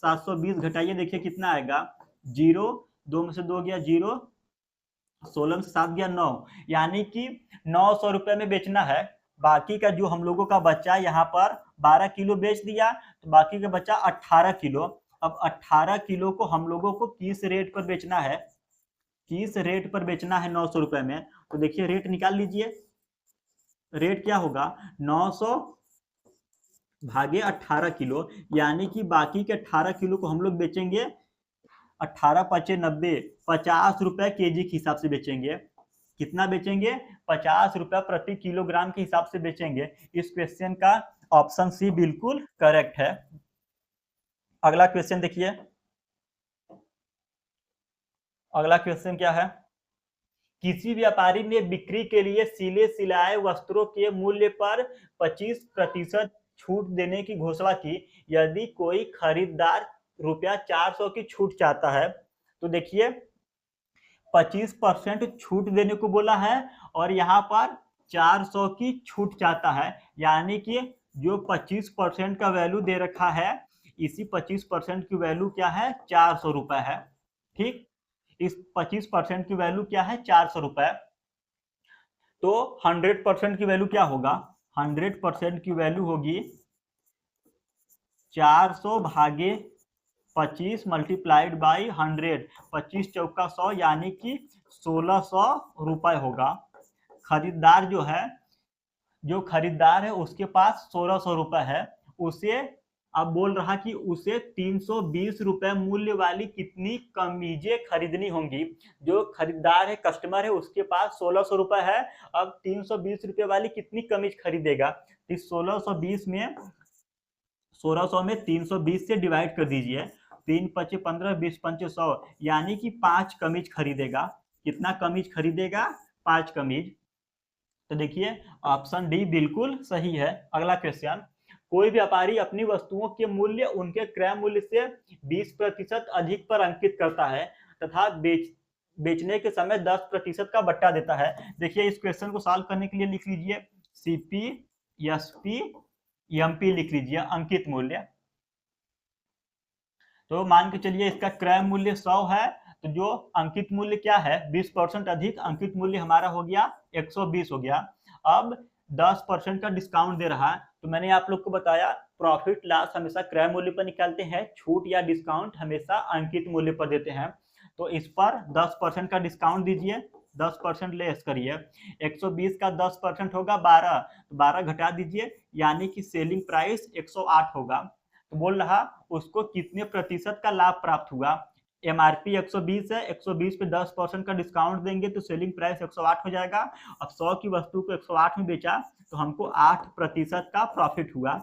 720 घटाइए, देखिए कितना आएगा? 0, 2 में से 2 गया 0, 16 में से 7 गया 9, यानी कि 900 रुपए में बेचना है। बाकी का जो हम लोगों का बचा, यहाँ पर 12 किलो बेच दिया तो बाकी का बचा 18 किलो। अब 18 किलो को हम लोगों को किस रेट पर बेचना है? किस रेट पर बेचना है 900 रुपए में? तो देखिए रेट निकाल लीजिए। रेट क्या होगा? 900 भागे 18 किलो, यानी कि बाकी के 18 किलो को हम लोग बेचेंगे 18 5 90, 50 रुपए केजी के हिसाब से बेचेंगे। कितना बेचेंगे? 50 रुपए प्रति किलोग्राम के हिसाब से बेचेंगे। इस क्वेश्चन का ऑप्शन सी बिल्कुल करेक्ट है। अगला क्वेश्चन देखिए, अगला क्वेश्चन क्या है? किसी व्यापारी ने बिक्री के लिए सिले सिलाए वस्त्रों के मूल्य पर 25% छूट देने की घोषणा की। यदि कोई खरीदार ₹400 की छूट चाहता है, तो देखिए 25% छूट देने को बोला है और यहाँ पर 400 की छूट चाहता है, यानी कि जो 25% का वैल्यू दे रखा है, इसी 25% की वैल्यू क्या है, 400 रुपए है। ठीक, इस 25% की वैल्यू क्या है, 400 रुपए। तो 100% की वैल्यू क्या होगा, 100% की वैल्यू होगी 400 भागे 25 मल्टीप्लाइड बाई 100, 25 चौका 100 यानी कि 1600 रुपए होगा। खरीदार जो खरीदार है उसके पास 1600 रुपए है, उसे अब बोल रहा कि उसे 320 रुपए मूल्य वाली कितनी कमीजें खरीदनी होंगी। जो खरीदार है, कस्टमर है, उसके पास 1600 रुपए है, अब 320 रुपए वाली कितनी कमीज खरीदेगा। इस 1620 में 1600 में 320 से डिवाइड कर दीजिए, 3 पचे 15, 20 पंचे 100, यानी कि 5 कमीज खरीदेगा। कितना कमीज खरीदेगा, 5 कमीज। तो देखिए ऑप्शन डी बिल्कुल सही है। अगला क्वेश्चन, कोई व्यापारी अपनी वस्तुओं के मूल्य उनके क्रय मूल्य से 20% अधिक पर अंकित करता है तथा बेचने के समय 10% का बट्टा देता है। देखिए इस क्वेश्चन को सॉल्व करने के लिए लिख लीजिए सीपी एसपी एमपी लिख लीजिए, अंकित मूल्य। तो मान के चलिए इसका क्रय मूल्य 100 है, तो जो अंकित मूल्य क्या है, 20% अधिक अंकित मूल्य हमारा हो गया 120 हो गया। अब 10% का डिस्काउंट दे रहा है, तो मैंने आप लोग को बताया प्रॉफिट लॉस हमेशा क्रय मूल्य पर निकालते हैं, छूट या डिस्काउंट हमेशा अंकित मूल्य पर देते हैं। तो इस पर 10% का डिस्काउंट दीजिए, 10% लेस करिए, 120 का 10% होगा 12, तो 12 घटा दीजिए, यानी कि सेलिंग प्राइस 108 होगा। तो बोल रहा उसको कितने प्रतिशत का लाभ प्राप्त हुआ। एमआरपी 120 है, 120 पे 10% का डिस्काउंट देंगे तो सेलिंग प्राइस 108 हो जाएगा। अब 100 की वस्तु को 108 में बेचा तो हमको 8% का प्रॉफिट हुआ।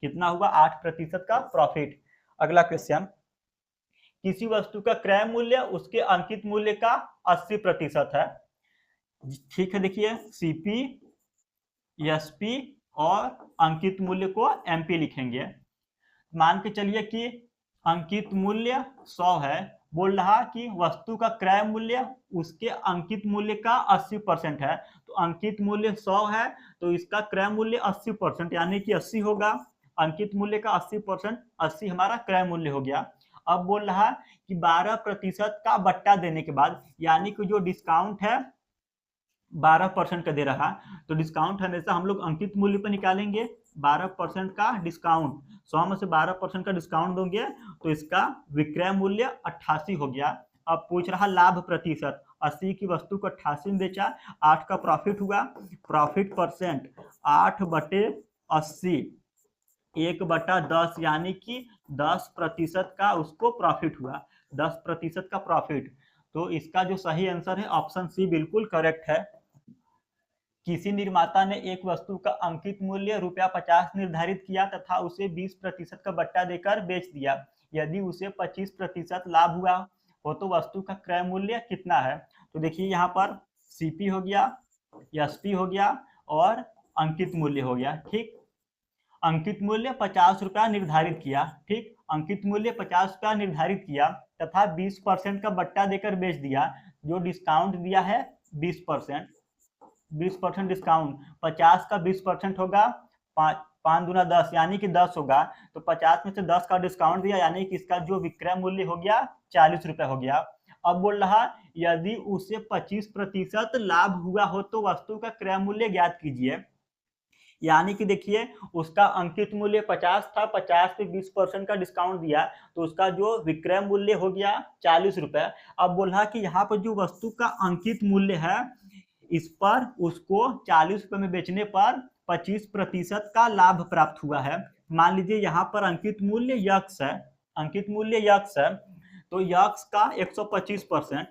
कितना हुआ, 8% का प्रॉफिट। अगला क्वेश्चन, किसी वस्तु का क्रय मूल्य उसके अंकित मूल्य का 80% है। ठीक है, देखिए सीपी एसपी और अंकित मूल्य को एमपी लिखेंगे। मान के चलिए कि अंकित मूल्य 100 है, बोल रहा कि वस्तु का क्रय मूल्य उसके अंकित मूल्य का 80% है। तो अंकित मूल्य 100 है, तो इसका क्रय मूल्य 80% यानी कि 80 होगा। अंकित मूल्य का 80%, 80 हमारा क्रय मूल्य हो गया। अब बोल रहा कि 12% का बट्टा देने के बाद, यानी कि जो डिस्काउंट है 12% का दे रहा, तो डिस्काउंट हमेशा हम लोग अंकित मूल्य पर निकालेंगे। 12% का डिस्काउंट, 100 में से 12% का डिस्काउंट दोगे तो इसका विक्रय मूल्य 88 हो गया। अब पूछ रहा लाभ प्रतिशत, 80 की वस्तु को 88 में बेचा, 8 का प्रॉफिट हुआ। प्रॉफिट परसेंट 8/80, 1/10, यानी कि 10% का उसको प्रॉफिट हुआ, 10% का प्रॉफिट। तो इसका जो सही आंसर है ऑप्शन सी बिल्कुल करेक्ट है। किसी निर्माता ने एक वस्तु का अंकित मूल्य ₹50 निर्धारित किया तथा उसे 20% का बट्टा देकर बेच दिया। यदि उसे 25% लाभ हुआ हो तो वस्तु का क्रय मूल्य कितना है। तो देखिए यहाँ पर सीपी हो गया, एसपी हो गया और अंकित मूल्य हो गया। ठीक, अंकित मूल्य 50 रुपया निर्धारित किया। ठीक, अंकित मूल्य 50 रुपया निर्धारित किया तथा 20% का बट्टा देकर बेच दिया। जो डिस्काउंट दिया है 20%, 20% डिस्काउंट, 50 का 20% होगा 5 दूना 10, यानी कि 10 होगा। तो 50 में से 10 का डिस्काउंट दिया, यानी कि इसका जो विक्रय मूल्य हो गया 40 रुपए हो गया। अब बोल रहा यदि उसे 25% लाभ हुआ हो तो वस्तु का क्रय मूल्य ज्ञात कीजिए। यानी कि देखिए उसका अंकित मूल्य 50 था, 50 पे 20% का डिस्काउंट दिया तो उसका जो विक्रय मूल्य हो गया 40 रुपए। अब बोल रहा कि यहाँ पर जो वस्तु का अंकित मूल्य है इस पर उसको 40 रुपए में बेचने पर 25% का लाभ प्राप्त हुआ है। मान लीजिए यहाँ पर अंकित मूल्य यक्स है, अंकित मूल्य यक्स है, तो यक्स का 125%,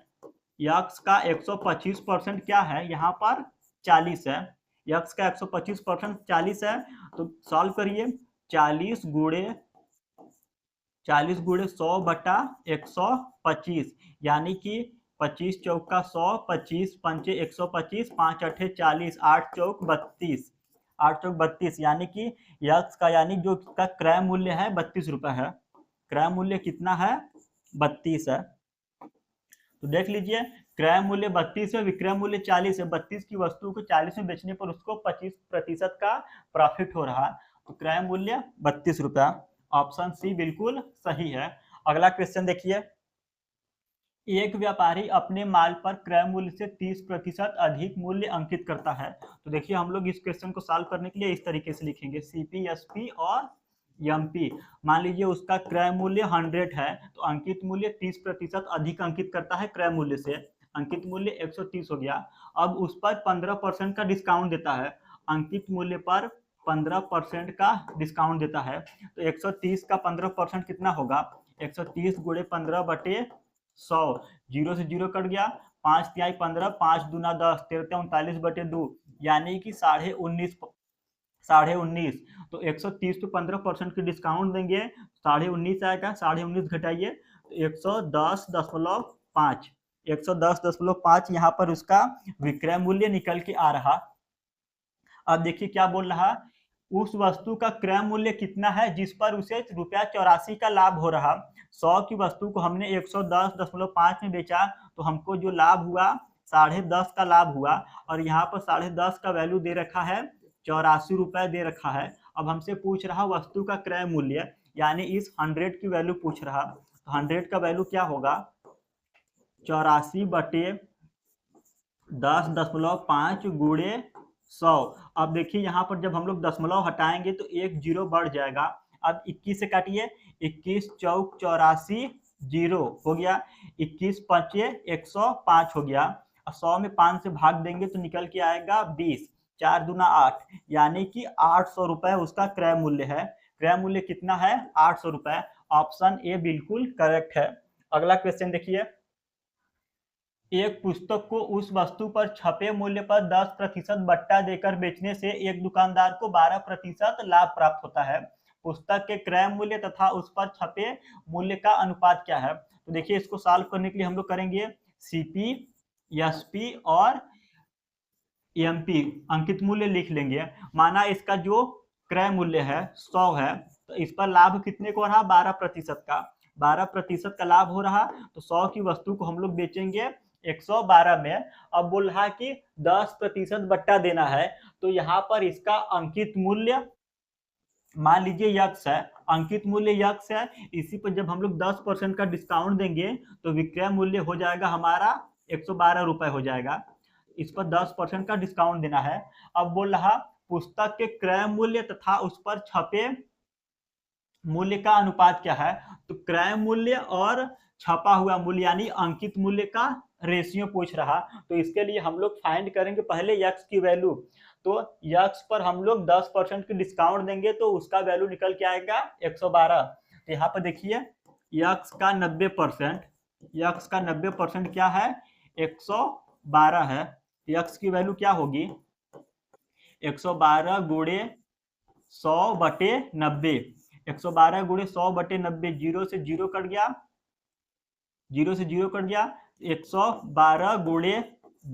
यक्स का 125% क्या है, यहाँ पर 40 है। यक्स का 125% 40 है, तो सॉल्व करिए, 40 गुणे 100/125, यानी कि 25 चौका 100, 25 पंचे 125, 5 अठे 40, 8 चौक 32, 8 चौक 32, यानी कि यक्स का यानी जो इसका क्रय मूल्य है 32 रुपए है। क्रय मूल्य कितना है, 32 है। तो देख लीजिए क्रय मूल्य 32 है, विक्रय मूल्य 40 है। 32 की वस्तु को 40 में बेचने पर उसको 25% का प्रॉफिट हो रहा है, तो क्रय मूल्य 32 रुपया। ऑप्शन सी बिल्कुल सही है। अगला क्वेश्चन देखिए, एक व्यापारी अपने माल पर क्रय मूल्य से 30% अधिक मूल्य अंकित करता है। तो देखिए हम लोग इस क्वेश्चन को सॉल्व करने के लिए इस तरीके से लिखेंगे, सीपी, एसपी और एमपी। मान लीजिए उसका क्रय मूल्य 100 है, तो अंकित मूल्य 30% अधिक अंकित करता है क्रय मूल्य से, अंकित मूल्य 130 हो गया। अब उस पर 15% का डिस्काउंट देता है, अंकित मूल्य पर 15% का डिस्काउंट देता है, तो 130 का 15% कितना होगा, 130 गुणे 15 बटे 100, 0 से 0 कट गया, 5 तिहाई 15, 5 दूना 10, 13 39 बटे 2, यानी कि 19.5। तो 130 पे 15% की डिस्काउंट देंगे, 19.5 आएगा, 19.5 घटाइए तो 110.5, 110.5 यहाँ पर उसका विक्रय मूल्य निकल के आ रहा। अब देखिए क्या बोल रहा, उस वस्तु का क्रय मूल्य कितना है जिस पर उसे ₹84 का लाभ हो रहा। 100 की वस्तु को हमने 110.5 में बेचा, तो हमको जो लाभ हुआ 10.5 का लाभ हुआ, और यहाँ पर 10.5 का वैल्यू दे रखा है 84 रुपए दे रखा है। अब हमसे पूछ रहा वस्तु का क्रय मूल्य, यानी इस 100 की वैल्यू पूछ रहा, तो 100 का वैल्यू क्या होगा, 84 बटे 10.5 गुणे 100। अब देखिए यहाँ पर जब हम लोग दशमलव हटाएंगे तो एक जीरो बढ़ जाएगा। अब 21 से काटिए, 21 चौक 84, जीरो हो गया, 21 पचे 105 हो गया, और 100 में 5 से भाग देंगे तो निकल के आएगा 20, 4 दूना 8, यानी कि 800 रुपए उसका क्रय मूल्य है। क्रय मूल्य कितना है, 800 रुपए। ऑप्शन ए बिल्कुल करेक्ट है। अगला क्वेश्चन देखिए, एक पुस्तक को उस वस्तु पर छपे मूल्य पर 10% बट्टा देकर बेचने से एक दुकानदार को 12% लाभ प्राप्त होता है। पुस्तक के क्रय मूल्य तथा उस पर छपे मूल्य का अनुपात क्या है। तो देखिए इसको सॉल्व करने के लिए हम लोग करेंगे सीपी, एसपी और एमपी, अंकित मूल्य लिख लेंगे। माना इसका जो क्रय मूल्य है 100 है, तो इस पर लाभ कितने को रहा, 12% का, 12% का लाभ हो रहा, तो 100 की वस्तु को हम लोग बेचेंगे 112 में। अब बोल रहा कि 10% बट्टा देना है, तो यहाँ पर इसका अंकित मूल्य मान लीजिए यक्स है, अंकित मूल्य यक्स है, इसी पर जब हम लोग 10% का डिस्काउंट देंगे तो विक्रय मूल्य हो जाएगा हमारा 112 रुपए हो जाएगा। इस पर 10% का डिस्काउंट देना है। अब बोल रहा पुस्तक के क्रय मूल्य तथा उस पर छपे मूल्य का अनुपात क्या है, तो क्रय मूल्य और छपा हुआ मूल्य यानी अंकित मूल्य का रेशियो पूछ रहा। तो इसके लिए हम लोग फाइंड करेंगे पहले यक्स की वैल्यू, तो यक्स पर हम लोग 10% की डिस्काउंट देंगे तो उसका वैल्यू निकल के आएगा 112। तो यहाँ पर देखिए यक्स का 90%, यक्स का 90% क्या है, 112 है। यक्स की वैल्यू क्या होगी, 112 गुणे 100 बटे 90, 112 गुणे 100 बटे 90, 0 से 0 कट गया, 0 से 0 कट गया, 112 गुणे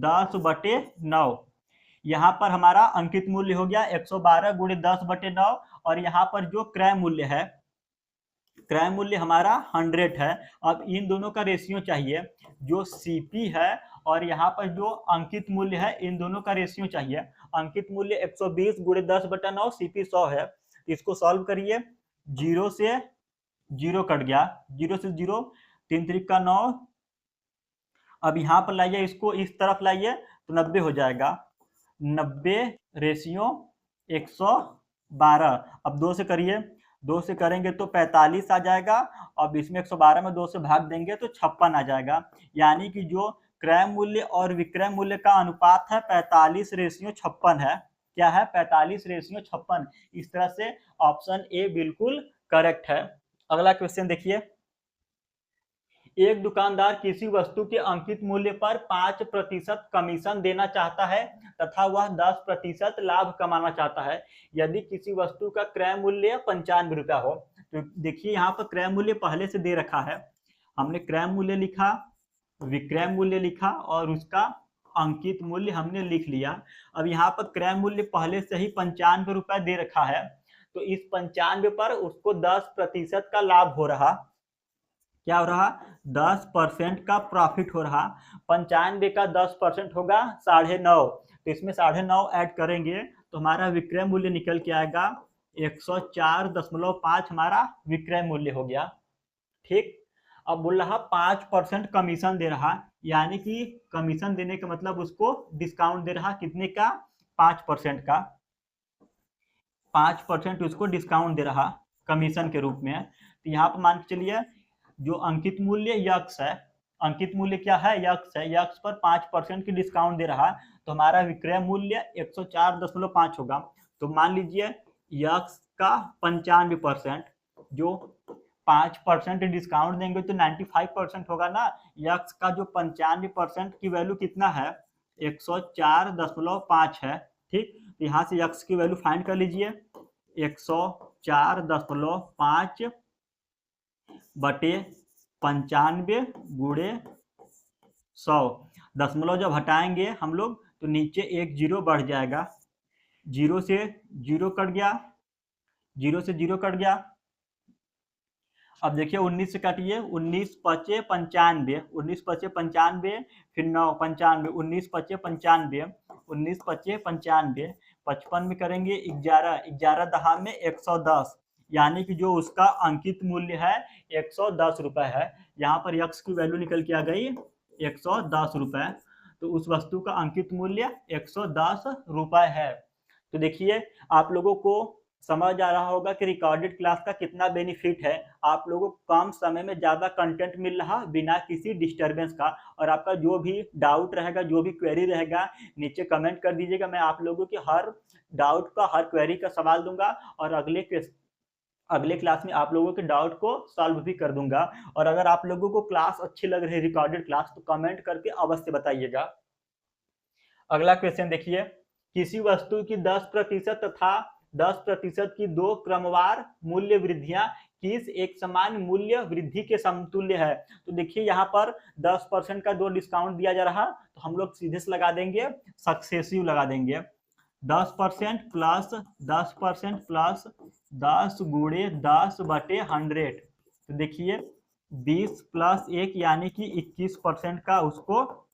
10 बटे 9, यहाँ पर हमारा अंकित मूल्य हो गया 112 गुणे 10 बटे 9, और यहाँ पर जो क्रय मूल्य है, क्रय मूल्य हमारा 100 है। अब इन दोनों का रेशियो चाहिए, जो सीपी है और यहाँ पर जो अंकित मूल्य है, इन दोनों का रेशियो चाहिए। अंकित मूल्य 120 गुणे 10 बटा 9, सीपी 100 है, तो इसको सॉल्व करिए, 0 से 0 कट गया, 0 से 0, 3 त्रिक का 9, अब यहाँ पर लाइए इसको इस तरफ लाइए तो 90 हो जाएगा, 90 रेशियो 112। अब 2 से करिए, 2 से करेंगे तो 45 आ जाएगा, अब इसमें 112 में 2 से भाग देंगे तो 56 आ जाएगा, यानी कि जो क्रय मूल्य और विक्रय मूल्य का अनुपात है 45 रेशियो 56 है। क्या है, 45 रेशियो 56। इस तरह से ऑप्शन ए बिल्कुल करेक्ट है। अगला क्वेश्चन देखिए, एक दुकानदार किसी वस्तु के अंकित मूल्य पर 5% कमीशन देना चाहता है तथा वह 10% लाभ कमाना चाहता है। यदि किसी वस्तु का क्रय मूल्य 95 रुपया हो, तो देखिए यहाँ पर क्रय मूल्य पहले से दे रखा है, हमने क्रय मूल्य लिखा, विक्रय मूल्य लिखा और उसका अंकित मूल्य हमने लिख लिया। अब यहाँ पर क्रय मूल्य पहले से ही 95 रुपया दे रखा है, तो इस 95 पर उसको 10% का लाभ हो रहा, क्या हो रहा, 10% का प्रॉफिट हो रहा। 95 का 10% होगा 9.5, तो इसमें 9.5 ऐड करेंगे तो हमारा विक्रय मूल्य निकल के आएगा 104.5 हमारा विक्रय मूल्य हो गया। ठीक, अब बोल रहा 5% कमीशन दे रहा, यानी कि कमीशन देने का मतलब उसको डिस्काउंट दे रहा, कितने का, 5% का, 5% उसको डिस्काउंट दे रहा कमीशन के रूप में। तो यहाँ पर मान के चलिए जो अंकित मूल्य यक्स है, अंकित मूल्य क्या है, यक्स है, यक्स पर 5% की डिस्काउंट दे रहा, तो हमारा विक्रय मूल्य 104.5 होगा। तो मान लीजिए यक्स का 95%, जो 5% डिस्काउंट देंगे तो 95% होगा ना। यक्स का जो 95% की वैल्यू कितना है, 104.5 है। ठीक, तो यहाँ से यक्स की वैल्यू फाइंड कर लीजिए, 104.5 बटे 95 गुणे 100, दशमलव जब हटाएंगे हम लोग तो नीचे एक जीरो बढ़ जाएगा, जीरो से जीरो कट गया, जीरो से जीरो कट गया। अब देखिए 19 से काटिए, 19 पचे 95, 19 पचे 95, फिर 9 95, 19 पचे 95, 19 पचे 95, 55 में करेंगे 11, 11 दहा में 110, यानी कि जो उसका अंकित मूल्य है 110 रुपए है। यहाँ पर यक्स की वैल्यू निकल के आ गई 110 रुपए, तो उस वस्तु का अंकित मूल्य 110 रुपए है। तो देखिए आप लोगों को समझ आ रहा होगा कि रिकॉर्डेड क्लास का कितना बेनिफिट है। आप लोगों को कम समय में ज़्यादा कंटेंट मिल रहा बिना किसी डिस्टरबेंस का। और आपका जो भी डाउट रहेगा, जो भी क्वेरी रहेगा, नीचे कमेंट कर दीजिएगा, मैं आप लोगों की हर डाउट का, हर क्वेरी का सवाल दूंगा और अगले क्लास में आप लोगों के डाउट को सॉल्व भी कर दूंगा। और अगर आप लोगों को क्लास अच्छी लग रही है, रिकॉर्डेड क्लास, तो कमेंट करके अवश्य बताइएगा। अगला क्वेश्चन देखिए, किसी वस्तु की 10% तथा 10% की दो क्रमवार मूल्य वृद्धियां किस एक समान मूल्य वृद्धि के समतुल्य है। तो देखिए यहाँ पर 10% का दो डिस्काउंट दिया जा रहा, तो हम लोग सीधे से लगा देंगे, सक्सेसिव लगा देंगे, 10% प्लस 10% प्लस 10 गुणे 10 बटे 100। तो देखिए 20 प्लस 1 यानी कि 21% का उसको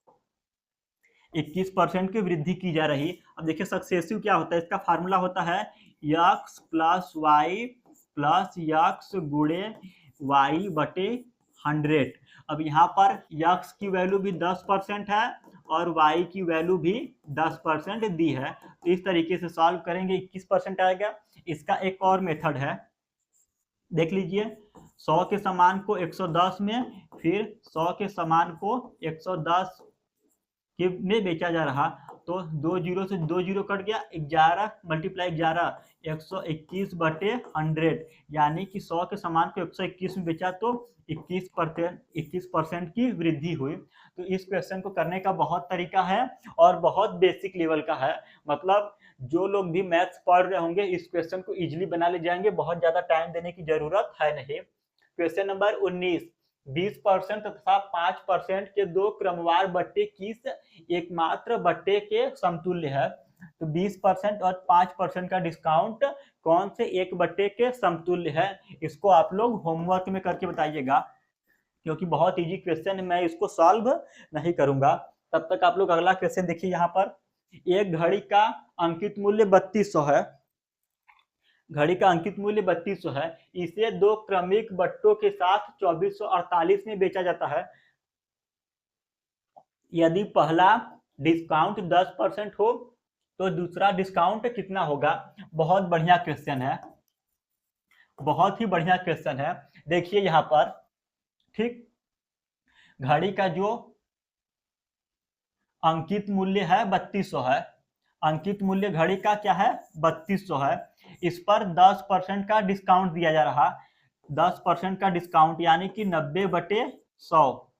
21% की वृद्धि की जा रही। अब देखिए सक्सेसिव क्या होता है, इसका फार्मूला होता है x plus y plus x गुणे वाई बटे 100। अब यहाँ पर यक्स की वैल्यू भी 10% है और वाई की वैल्यू भी 10% दी है, तो इस तरीके से सॉल्व करेंगे 21% आएगा। इसका एक और मेथड है, देख लीजिए, 100 के समान को 110 में, फिर 100 के समान को 110 में बेचा जा रहा, तो 2 जीरो से 2 जीरो कट गया, 11 मल्टीप्लाई 11, 121 बटे 100, यानी कि 100 के समान को 121 में बेचा तो 21% की वृद्धि हुई। तो इस क्वेश्चन को करने का बहुत तरीका है और बहुत बेसिक लेवल का है, मतलब जो लोग भी मैथ्स पढ़ रहे होंगे इस क्वेश्चन को इजीली बना ले जाएंगे, बहुत ज्यादा टाइम देने की जरूरत है नहीं। क्वेश्चन नंबर 19, 20% तथा 5% के दो क्रमवार बट्टे किस एकमात्र बट्टे के समतुल्य है। तो 20% और 5% का डिस्काउंट कौन से एक बट्टे के समतुल्य है, इसको आप लोग होमवर्क में करके बताइएगा, क्योंकि बहुत इजी क्वेश्चन है, मैं इसको सॉल्व नहीं करूंगा। तब तक आप लोग अगला क्वेश्चन देखिए। यहाँ पर एक घड़ी का अंकित मूल्य 3200 है, घड़ी का अंकित मूल्य 3200 है, इसे दो क्रमिक बट्टों के साथ 2448 में बेचा जाता है। यदि पहला डिस्काउंट 10% हो तो दूसरा डिस्काउंट कितना होगा। बहुत बढ़िया क्वेश्चन है, बहुत ही बढ़िया क्वेश्चन है। देखिए यहाँ पर, ठीक, घड़ी का जो अंकित मूल्य है 3200 है, अंकित मूल्य घड़ी का क्या है 3200 है, इस पर 10% का डिस्काउंट दिया जा रहा, 10% का डिस्काउंट यानी कि 90 बटे 100।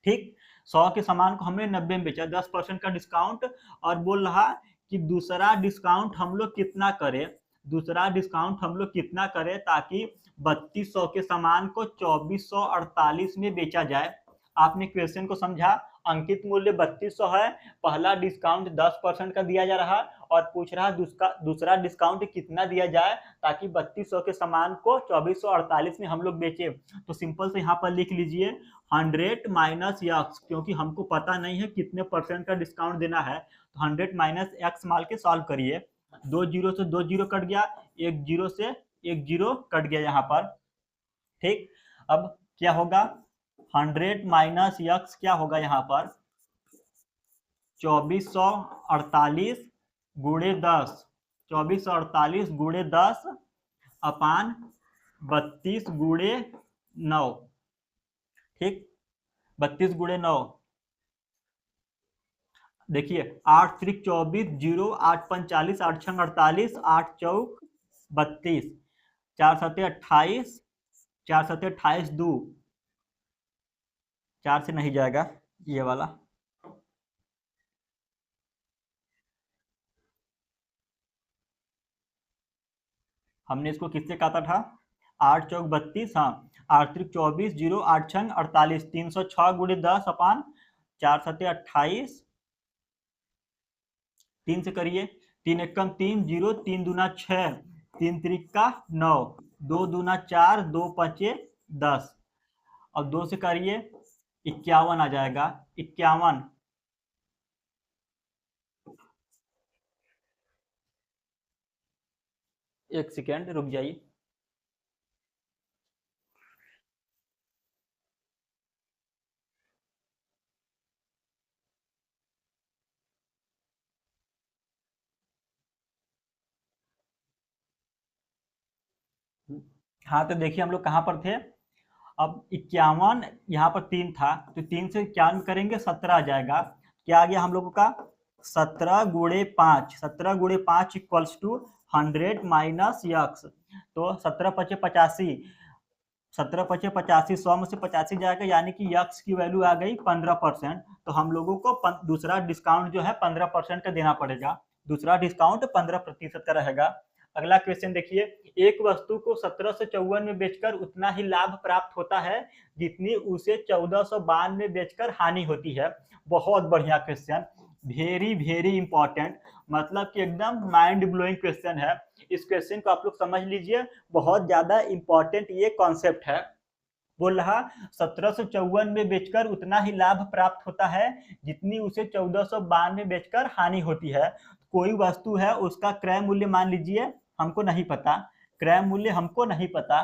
ठीक, 100 के सामान को हमने 90 में बेचा, 10% का डिस्काउंट, और बोल रहा कि दूसरा डिस्काउंट हम लोग कितना करें, दूसरा डिस्काउंट हम लोग कितना करें ताकि 3200 के सामान को 2448 में बेचा जाए। आपने क्वेश्चन को समझा, अंकित मूल्य 3200 है, पहला डिस्काउंट 10% का दिया जा रहा है और पूछ रहा है दूसरा डिस्काउंट कितना दिया जाए ताकि 3200 के सामान को 2448 में हम लोग बेचे। तो सिंपल से यहाँ पर लिख लीजिए 100 माइनस एक्स, क्योंकि हमको पता नहीं है कितने परसेंट का डिस्काउंट देना है, तो 100 माइनस एक्स माल के सॉल्व करिए। 2 जीरो से 2 जीरो कट गया, 1 जीरो से 1 जीरो कट गया यहाँ पर। ठीक, अब क्या होगा 100 माइनस एक्स क्या होगा यहाँ पर 2448 गुणे 10, 2448 गुणे 10 अपान 32 गुणे 9। ठीक, 32 गुणे 9, देखिए 8 त्रिक 24, 0 8 5 40, 8 छंग 48, 8 चौक 32, 4 सत्ते 28, 4 सत्ते 28, 2 4 से नहीं जाएगा ये वाला। हमने इसको किससे काटा था 8 चौक 32, हाँ 8 त्रिक 24, 0 8 छंग 48, 306 गुणे 10 अपान 4 सत्ते 28, 3 से करिए, 3 एकम 3, 0 3 दूना 6, 3 त्रिका 9, 2 दूना 4, 2 पचे 10, अब 2 से करिए 51 आ जाएगा 51। एक सेकेंड रुक जाइए। हाँ तो देखिए हम लोग कहाँ पर थे, अब 51 यहाँ पर 3 था तो 3 से 51 करेंगे 17 आ जाएगा। क्या आ गया हम लोगों का 17 गुणे 5, 17 गुणे 5 इक्वल्स टू 100 माइनस एक्स, तो 17 पचे 85, 17 पचे 85, 100 में से 85 जाएगा यानी कि यक्स की वैल्यू आ गई 15%। तो हम लोगों को दूसरा डिस्काउंट जो है 15% का देना पड़ेगा, दूसरा डिस्काउंट 15% का रहेगा। अगला क्वेश्चन देखिए, एक वस्तु को 1754 में बेचकर उतना ही लाभ प्राप्त होता है जितनी उसे 1452 में बेचकर हानि होती है। बहुत बढ़िया क्वेश्चन, वेरी वेरी इंपॉर्टेंट, मतलब कि एकदम माइंड ब्लोइंग क्वेश्चन है। इस क्वेश्चन को आप लोग समझ लीजिए, बहुत ज्यादा इंपॉर्टेंट ये कॉन्सेप्ट है। बोल रहा 1754 में बेचकर उतना ही लाभ प्राप्त होता है जितनी उसे 1452 में बेचकर हानि होती है। कोई वस्तु है उसका क्रय मूल्य मान लीजिए हमको नहीं पता, क्रय मूल्य हमको नहीं पता,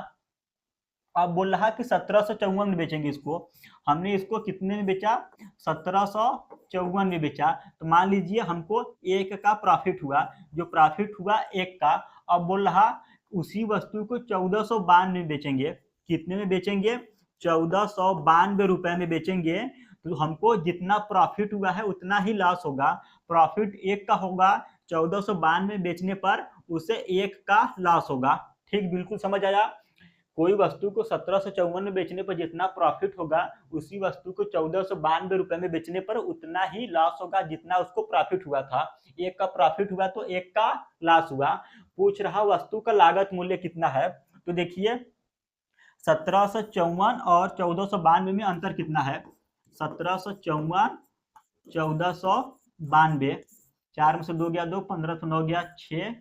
अब बोल रहा कि 1754 में बेचेंगे इसको, हमने इसको कितने में बेचा 1754 में बेचा, तो मान लीजिए हमको 1 का प्रॉफिट हुआ, जो प्रॉफिट हुआ 1 का। अब बोल रहा उसी वस्तु को 1452 में बेचेंगे, कितने में बेचेंगे 1492 रुपए में बेचेंगे, तो हमको जितना प्रॉफिट हुआ है उतना ही लॉस होगा। प्रॉफिट 1 का होगा, 1452 में बेचने पर उसे 1 का लॉस होगा। ठीक, बिल्कुल समझ आया। कोई वस्तु को 1754 में बेचने पर जितना प्रॉफिट होगा उसी वस्तु को 1492 रुपए में बेचने पर उतना ही लॉस होगा जितना उसको प्रॉफिट हुआ था। 1 का प्रॉफिट हुआ तो 1 का लॉस हुआ। पूछ रहा वस्तु का लागत मूल्य कितना है, तो देखिए 1754 और 1492 में अंतर कितना है, 1754 1492, 4 में से 2 गया 2, 15 से 9 गया 6,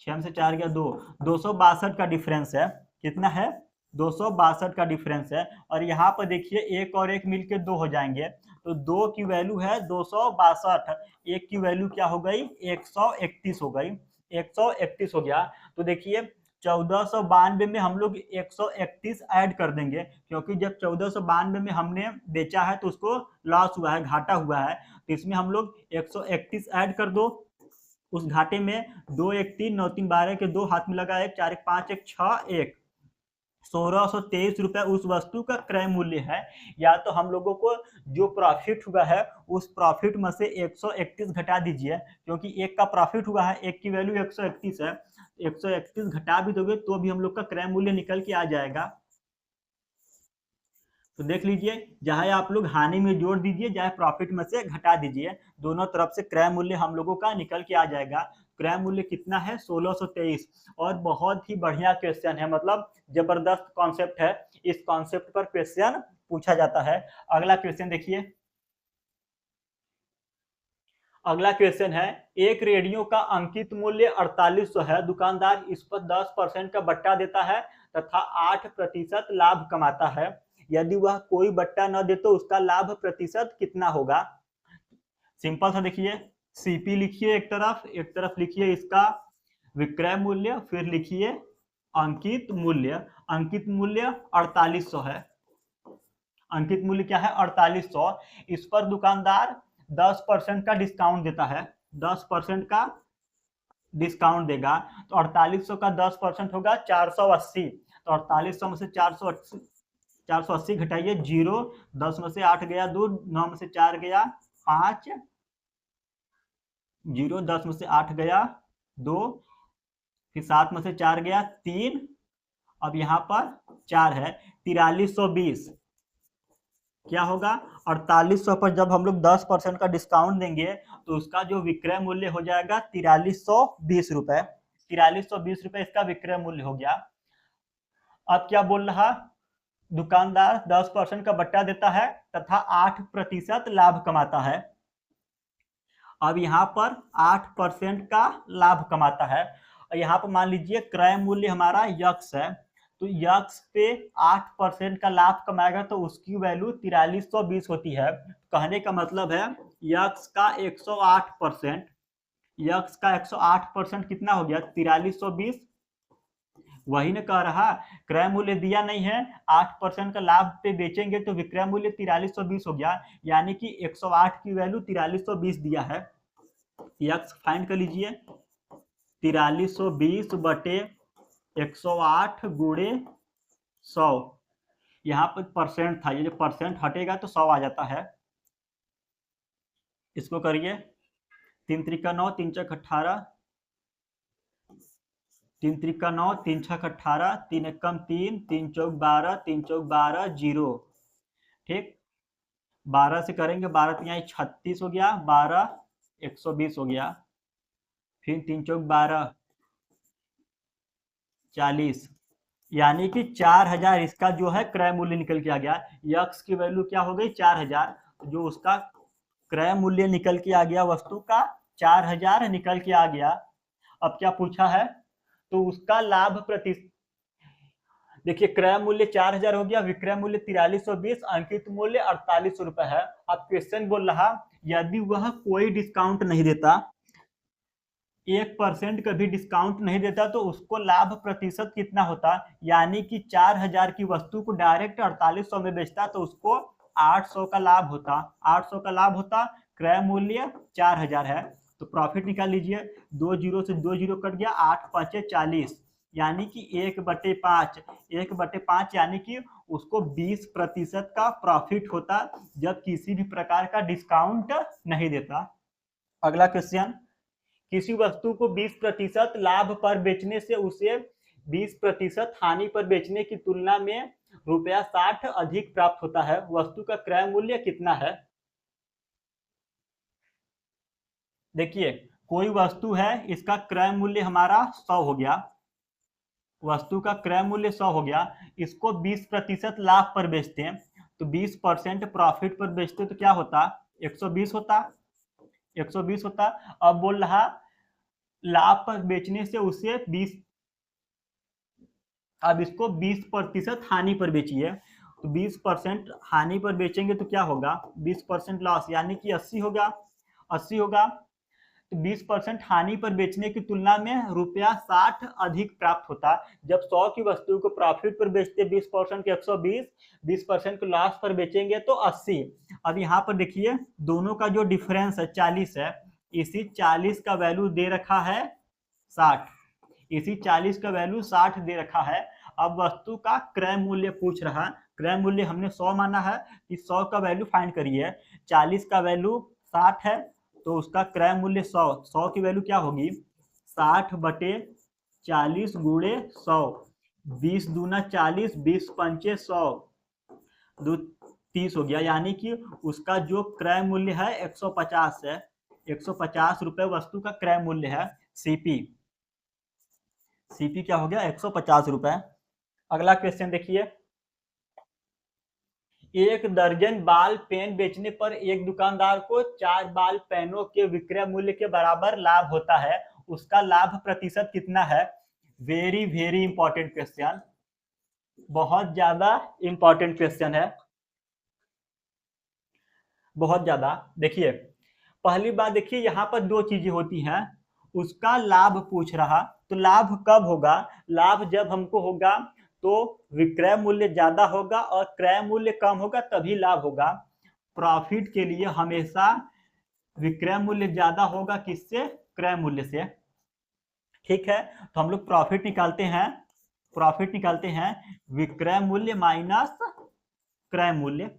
6 में से 4 गया 2, 262 का डिफरेंस है। कितना है 262 का डिफरेंस है। और यहाँ पर देखिए 1 और 1 मिलके 2 हो जाएंगे, तो 2 की वैल्यू है 262, 1 की वैल्यू क्या हो गई 131 हो गई, 131 हो गया। तो देखिए 1492 में हम लोग 131 ऐड कर देंगे, क्योंकि जब 1492 में हमने बेचा है तो उसको लॉस हुआ है, घाटा हुआ है, तो इसमें हम लोग 131 ऐड कर दो। उस घाटे में 2 1 3 9 3 12 के 2 हाथ में लगा, 1 4 1 5 1 6 1, 1623 रुपए उस वस्तु का क्रय मूल्य है। या तो हम लोगों को जो प्रॉफिट हुआ है उस प्रॉफिट में से 131 घटा दीजिए, क्योंकि 1 का प्रॉफिट हुआ है, 1 की वैल्यू 131 है, 131 घटा भी दोगे तो भी हम लोग का क्रय मूल्य निकल के आ जाएगा। तो देख लीजिए, चाहे आप लोग हानि में जोड़ दीजिए चाहे प्रॉफिट में से घटा दीजिए, दोनों तरफ से क्रय मूल्य हम लोगों का निकल के आ जाएगा। क्रय मूल्य कितना है 1623। और बहुत ही बढ़िया क्वेश्चन है, मतलब जबरदस्त कॉन्सेप्ट है, इस कॉन्सेप्ट पर क्वेश्चन पूछा जाता है। अगला क्वेश्चन देखिए, अगला क्वेश्चन है, एक रेडियो का अंकित मूल्य 4800 है। दुकानदार इस पर 10% का बट्टा देता है तथा 8% लाभ कमाता है। यदि वह कोई बट्टा न दे तो उसका लाभ प्रतिशत कितना होगा? सिंपल सा देखिए, सीपी लिखिए एक तरफ लिखिए इसका विक्रय मूल्य, फिर लिखिए अंकित मूल्य। अंकित मूल्य 4800 है। अंकित मूल्य क्या है? 4800। इस पर दुकानदार 10% का डिस्काउंट देता है, 10% का डिस्काउंट देगा। तो 4800 का 10% होगा 480। तो 4800 में से 480 घटाइए, 0, 10 में से 8 गया 2, 9 में से 4 गया 5, 0, 10 में से 8 गया 2, फिर 7 में से 4 गया 3, अब यहाँ पर 4 है, 4320। क्या होगा? 4800 पर जब हम लोग 10% का डिस्काउंट देंगे तो उसका जो विक्रय मूल्य हो जाएगा 4320 रुपए। 4320 रुपए इसका विक्रय मूल्य हो गया। अब क्या बोल रहा? दुकानदार 10% का बट्टा देता है तथा 8% लाभ कमाता है। अब यहाँ पर 8% का लाभ कमाता है। यहाँ पर मान लीजिए क्रय मूल्य हमारा यक्स है, तो यक्स पे 8% का लाभ कमाएगा तो उसकी वैल्यू 4320 होती है। कहने का मतलब है यक्स का 108%, यक्स का 108% कितना हो गया? 4320। वही ने कह रहा, क्रय मूल्य दिया नहीं है, 8% का लाभ पे बेचेंगे तो विक्रय मूल्य 4320 हो गया, यानी कि 108 की वैल्यू 4320 दिया है। यक्स फाइंड कर लीजिए, 4320 बटे 108 गुणे 100। यहाँ पर परसेंट था, ये जो परसेंट हटेगा तो 100 आ जाता है। इसको करिए, 3 त्रिका 9, 3 चक 18, 3 त्रिका 9, 3 छक 18, 3 एकम 3, 3 चौक 12, 3 चौक 12, 0। ठीक, 12 से करेंगे, 12 तिहाई 36 हो गया, 12 120 हो गया, फिर 3 चौक 12 40, यानी कि 4000 इसका जो है क्रय मूल्य निकल के आ गया। यक्स की वैल्यू क्या हो गई? 4000। जो उसका क्रय मूल्य निकल के आ गया वस्तु का 4000 निकल के आ गया। अब क्या पूछा है? तो उसका लाभ प्रतिशत, देखिए क्रय मूल्य 4000 हो गया, विक्रय मूल्य 4320, अंकित मूल्य 4800 रुपए है। अब क्वेश्चन बोल रहा यदि वह कोई डिस्काउंट नहीं देता, 1% का भी डिस्काउंट नहीं देता तो उसको लाभ प्रतिशत कितना होता? यानी कि 4000 की वस्तु को डायरेक्ट 4800 में बेचता तो उसको 800 का लाभ होता, 800 का लाभ होता। क्रय मूल्य 4000 है, तो प्रॉफिट निकाल लीजिए, 2 जीरो से 2 जीरो कट गया, 8 5 40, यानी कि 1/5, 1/5 यानी कि उसको 20% का प्रॉफिट होता जब किसी भी प्रकार का डिस्काउंट नहीं देता। अगला क्वेश्चन, किसी वस्तु को 20% लाभ पर बेचने से उसे 20% हानि पर बेचने की तुलना में ₹60 अधिक प्राप्त होता है। वस्तु का क्रय मूल्य कितना है? देखिए कोई वस्तु है, इसका क्रय मूल्य हमारा 100 हो गया, वस्तु का क्रय मूल्य 100 हो गया, इसको 20% लाभ पर बेचते हैं तो 20% प्रॉफिट पर बेचते तो क्या होता? 120 होता, 120 होता। अब बोल रहा लाभ पर बेचने से उसे 20, अब इसको 20% हानि पर बेचिए, तो 20% हानि पर बेचेंगे तो क्या होगा? 20% लॉस, यानी कि 80 होगा, 80 होगा। तो 20% हानि पर बेचने की तुलना में ₹60 अधिक प्राप्त होता। जब 100 की वस्तु को प्रॉफिट पर बेचते 20% के 120, 20% को लॉस पर बेचेंगे तो 80। अब यहाँ पर देखिए दोनों का जो डिफरेंस है 40 है, इसी 40 का वैल्यू दे रखा है 60, इसी 40 का वैल्यू 60 दे रखा है। अब वस्तु का क्रय मूल्य पूछ रहा, क्रय मूल्य हमने 100 माना है, इस 100 का वैल्यू फाइंड करिए। 40 का वैल्यू 60 है तो उसका क्रय मूल्य 100, 100 की वैल्यू क्या होगी? 60 बटे 40 गुणे 100, 20 दूना 40, 20 पंचे 100, 2 30 हो गया, यानी कि उसका जो क्रय मूल्य है 150 है, 150 रुपए वस्तु का क्रय मूल्य है। सीपी, सीपी क्या हो गया? 150 रुपए। अगला क्वेश्चन देखिए, एक दर्जन बाल पेन बेचने पर एक दुकानदार को 4 बाल पेनों के विक्रय मूल्य के बराबर लाभ होता है, उसका लाभ प्रतिशत कितना है? वेरी वेरी इंपॉर्टेंट क्वेश्चन, बहुत ज्यादा इंपॉर्टेंट क्वेश्चन है, बहुत ज्यादा। देखिए पहली बात, देखिए यहाँ पर दो चीजें होती हैं, उसका लाभ पूछ रहा, तो लाभ कब होगा? लाभ जब हमको होगा तो विक्रय मूल्य ज्यादा होगा और क्रय मूल्य कम होगा, तभी लाभ होगा। प्रॉफिट के लिए हमेशा विक्रय मूल्य ज्यादा होगा, किससे? क्रय मूल्य से। ठीक है, तो हम लोग प्रॉफिट निकालते हैं, प्रॉफिट निकालते हैं विक्रय मूल्य माइनस क्रय मूल्य,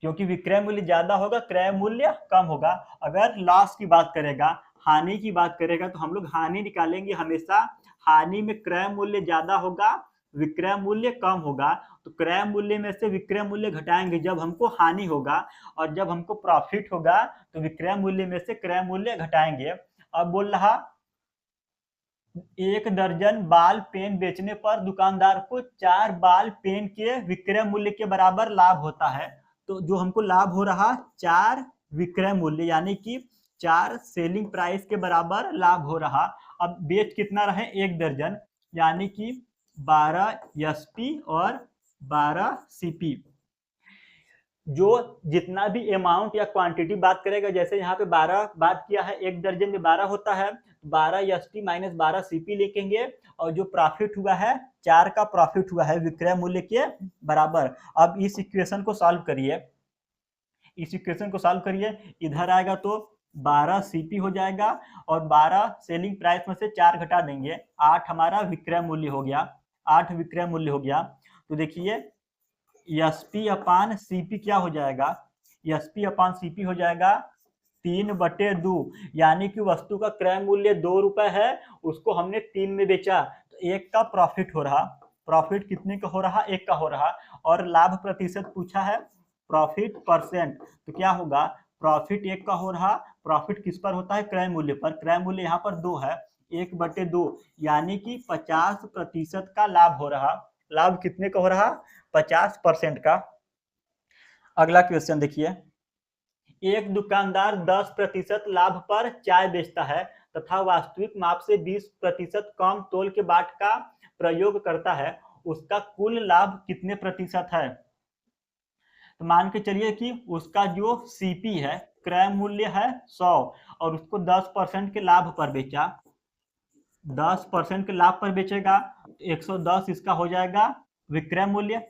क्योंकि विक्रय मूल्य ज्यादा होगा, क्रय मूल्य कम होगा। अगर लॉस की बात करेगा, हानि की बात करेगा, तो हम लोग हानि निकालेंगे हमेशा, हानि में क्रय मूल्य ज्यादा होगा, विक्रय मूल्य कम होगा, तो क्रय मूल्य में से विक्रय मूल्य घटाएंगे जब हमको हानि होगा, और जब हमको प्रॉफिट होगा तो विक्रय मूल्य में से क्रय मूल्य घटाएंगे। अब बोल रहा एक दर्जन बाल पेन बेचने पर दुकानदार को 4 बाल पेन के विक्रय मूल्य के बराबर लाभ होता है, तो जो हमको लाभ हो रहा 4 विक्रय मूल्य यानी कि 4 सेलिंग प्राइस के बराबर लाभ हो रहा। अब बेच कितना रहे? एक दर्जन, यानी कि 12 एसपी और 12 सीपी। जो जितना भी अमाउंट या क्वांटिटी बात करेगा, जैसे यहाँ पे 12 बात किया है, एक दर्जन में 12 होता है, 12 एसटी माइनस 12 सीपी लिखेंगे, और जो प्रॉफिट हुआ है 4 का प्रॉफिट हुआ है विक्रय मूल्य के बराबर। अब इस इक्वेशन को सॉल्व करिए, इस इक्वेशन को सॉल्व करिए, इधर आएगा तो 12 सीपी हो जाएगा, और 12 सेलिंग प्राइस में से 4 घटा देंगे, 8 हमारा विक्रय मूल्य हो गया, 8 विक्रय मूल्य हो गया। तो देखिए एसपी अपान सीपी क्या हो जाएगा? एसपी अपान सीपी हो जाएगा 3/2, यानी कि वस्तु का क्रय मूल्य 2 रुपए है, उसको हमने 3 में बेचा, तो 1 का प्रॉफिट हो रहा। प्रॉफिट कितने का हो रहा? 1 का हो रहा। और लाभ प्रतिशत पूछा है, प्रॉफिट परसेंट, तो क्या होगा? प्रॉफिट 1 का हो रहा, प्रॉफिट किस पर होता है? क्रय मूल्य पर, क्रय मूल्य यहाँ पर 2 है, 1/2, यानी कि 50% का लाभ हो रहा। लाभ कितने का हो रहा? 50% का। अगला क्वेश्चन देखिए, एक दुकानदार 10% लाभ पर चाय बेचता है तथा वास्तविक माप से 20% कम तोल के बाट का प्रयोग करता है, उसका कुल लाभ कितने प्रतिशत है? तो मान के चलिए कि उसका जो सीपी है, क्रय मूल्य है 100, और उसको 10% के लाभ पर बेचा, 10% के लाभ पर बेचेगा, 110 इसका हो जाएगा विक्रय मूल्य,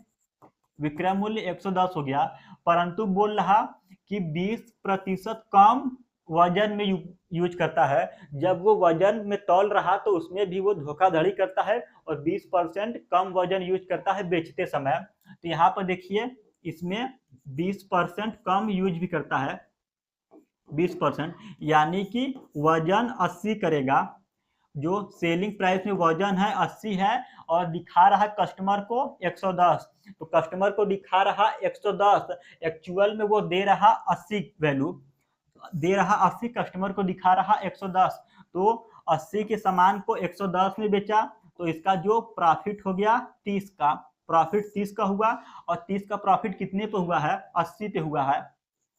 विक्रय मूल्य 110 हो गया। परंतु बोल रहा कि 20% कम वजन में यूज करता है, जब वो वजन में तौल रहा तो उसमें भी वो धोखाधड़ी करता है, और 20% कम वजन यूज करता है बेचते समय। तो यहाँ पर देखिए इसमें 20% कम यूज भी करता है, 20%, यानी कि वजन 80 करेगा, जो सेलिंग प्राइस में वजन है 80 है, और दिखा रहा है कस्टमर को 110, तो कस्टमर को दिखा रहा 110, एक्चुअल में वो दे रहा 80 वैल्यू, दे रहा 80, कस्टमर को दिखा रहा 110, तो 80 के सामान को 110 में बेचा, तो इसका जो प्रॉफिट हो गया 30 का, प्रॉफिट 30 का हुआ, और 30 का प्रॉफिट कितने पे हुआ है? 80 पे हुआ है,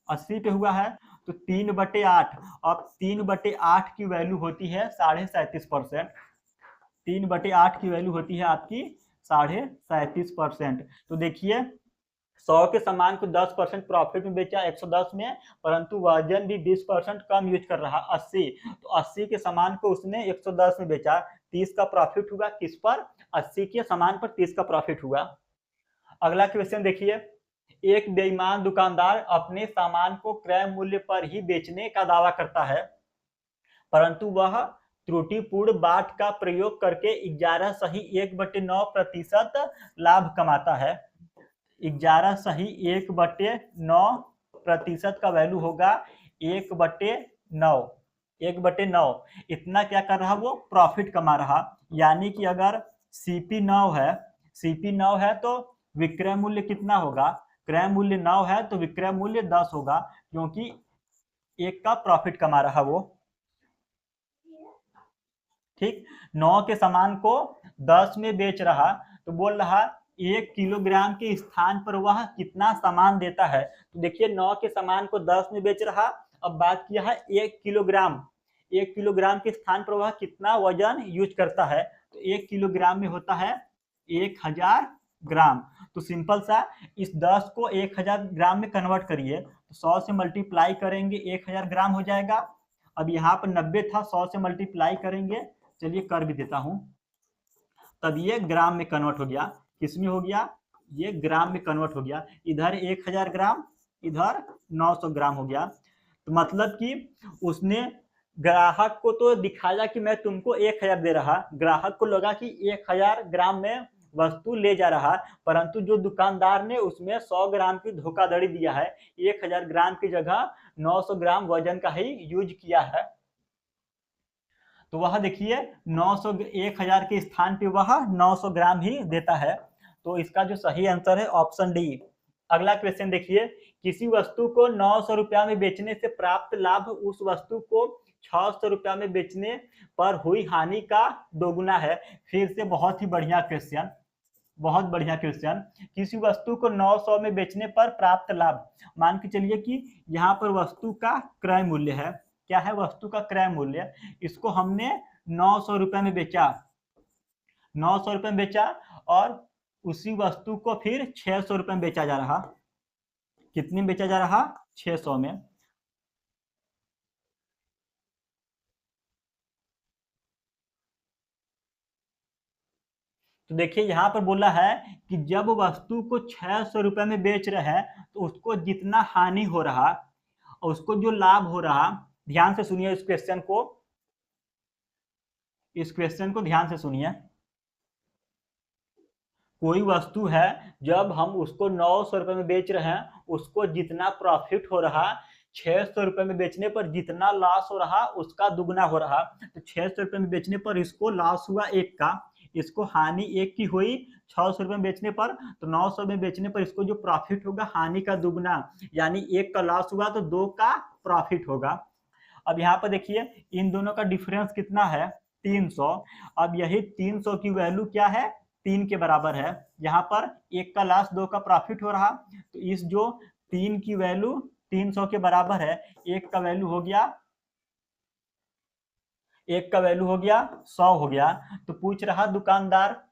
80 पे हुआ है, तो 3/8, अब 3/8 की वैल्यू होती है 37.5%, 3/8 की वैल्यू होती है आपकी 37.5%। तो देखिए 100 के सामान को 10% प्रॉफिट में बेचा 110 में, परंतु वजन भी 20% कम यूज कर रहा 80, तो 80 के सामान को उसने 110 में बेचा, 30 का प्रॉफिट हुआ किस पर? 80 के सामान पर 30 का प्रॉफिट हुआ। अगला क्वेश्चन देखिए, एक बेईमान दुकानदार अपने सामान को क्रय मूल्य पर ही बेचने का दावा करता है, परंतु वह त्रुटिपूर्ण बाट का प्रयोग करके 11.1/9% लाभ कमाता है। 11.1/9% का वैल्यू होगा 1/9, 1/9, इतना क्या कर रहा? वो प्रॉफिट कमा रहा। यानी कि अगर सीपी 9 है, सीपी 9 है तो विक्रय मूल्य कितना होगा? क्रय मूल्य 9 है तो विक्रय मूल्य 10 होगा, क्योंकि 1 का प्रॉफिट कमा रहा वो। ठीक, 9 के सामान को 10 में बेच रहा, तो बोल रहा 1 किलोग्राम के स्थान पर वह कितना सामान देता है। तो देखिए 9 के सामान को 10 में बेच रहा। अब बात किया है 1 किलोग्राम, 1 किलोग्राम के स्थान पर वह कितना वजन यूज करता है। तो 1 किलोग्राम में होता है 1000 ग्राम। तो सिंपल सा इस 10 को 1000 ग्राम में कन्वर्ट करिए, तो 100 से मल्टीप्लाई करेंगे 1000 ग्राम हो जाएगा। अब यहाँ पर 90 था, 100 से मल्टीप्लाई करेंगे, चलिए कर भी देता हूँ, तब ये ग्राम में कन्वर्ट हो गया। किस में हो गया, ये ग्राम में कन्वर्ट हो गया। इधर 1000 ग्राम, इधर 900 ग्राम हो गया। तो मतलब कि उसने ग्राहक को तो दिखाया कि मैं तुमको 1000 दे रहा, ग्राहक को लगा कि 1000 ग्राम में वस्तु ले जा रहा, परंतु जो दुकानदार ने उसमें 100 ग्राम की धोखाधड़ी दिया है, 1000 ग्राम की जगह 900 ग्राम वजन का ही यूज किया है। तो वह देखिए 900 1000 के स्थान पे वह 900 ग्राम ही देता है। तो इसका जो सही आंसर है ऑप्शन डी। अगला क्वेश्चन देखिए, किसी वस्तु को 900 रुपया में बेचने से प्राप्त लाभ उस वस्तु को 600 रुपया में बेचने पर हुई हानि का दोगुना है। फिर से बहुत ही बढ़िया क्वेश्चन, बहुत बढ़िया क्वेश्चन। किसी वस्तु को 900 में बेचने पर प्राप्त लाभ, मान के चलिए कि यहाँ पर वस्तु का क्रय मूल्य है। क्या है, वस्तु का क्रय मूल्य। इसको हमने 900 रुपए में बेचा, 900 रुपए में बेचा, और उसी वस्तु को फिर 600 रुपए में बेचा जा रहा। कितने में बेचा जा रहा, 600 में। तो देखिए यहाँ पर बोला है कि जब वस्तु को 600 रुपए में बेच रहे हैं तो उसको जितना हानि हो रहा और उसको जो लाभ हो रहा, ध्यान से सुनिए इस क्वेश्चन को, इस क्वेश्चन को ध्यान से सुनिए। कोई वस्तु है, जब हम उसको 900 रुपए में बेच रहे हैं, उसको जितना प्रॉफिट हो रहा, 600 रुपए में बेचने पर जितना लॉस हो रहा उसका दुगना हो रहा। तो 600 रुपए में बेचने पर इसको लॉस हुआ 1 का, इसको हानि 1 की हुई 600 रुपए में बेचने पर। तो 900 में बेचने पर इसको जो प्रॉफिट होगा हानि का दुगना, यानी 1 का लॉस हुआ तो 2 का प्रॉफिट होगा। अब यहाँ पर देखिए इन दोनों का डिफरेंस कितना है, 300। अब यही 300 की वैल्यू क्या है, 3 के बराबर है। यहाँ पर 1 का लॉस 2 का प्रॉफिट हो रहा, तो इस जो 3 की वैल्यू 300 के बराबर है, 1 का वैल्यू हो गया, 1 का वैल्यू हो गया 100 हो गया। तो पूछ रहा दुकानदार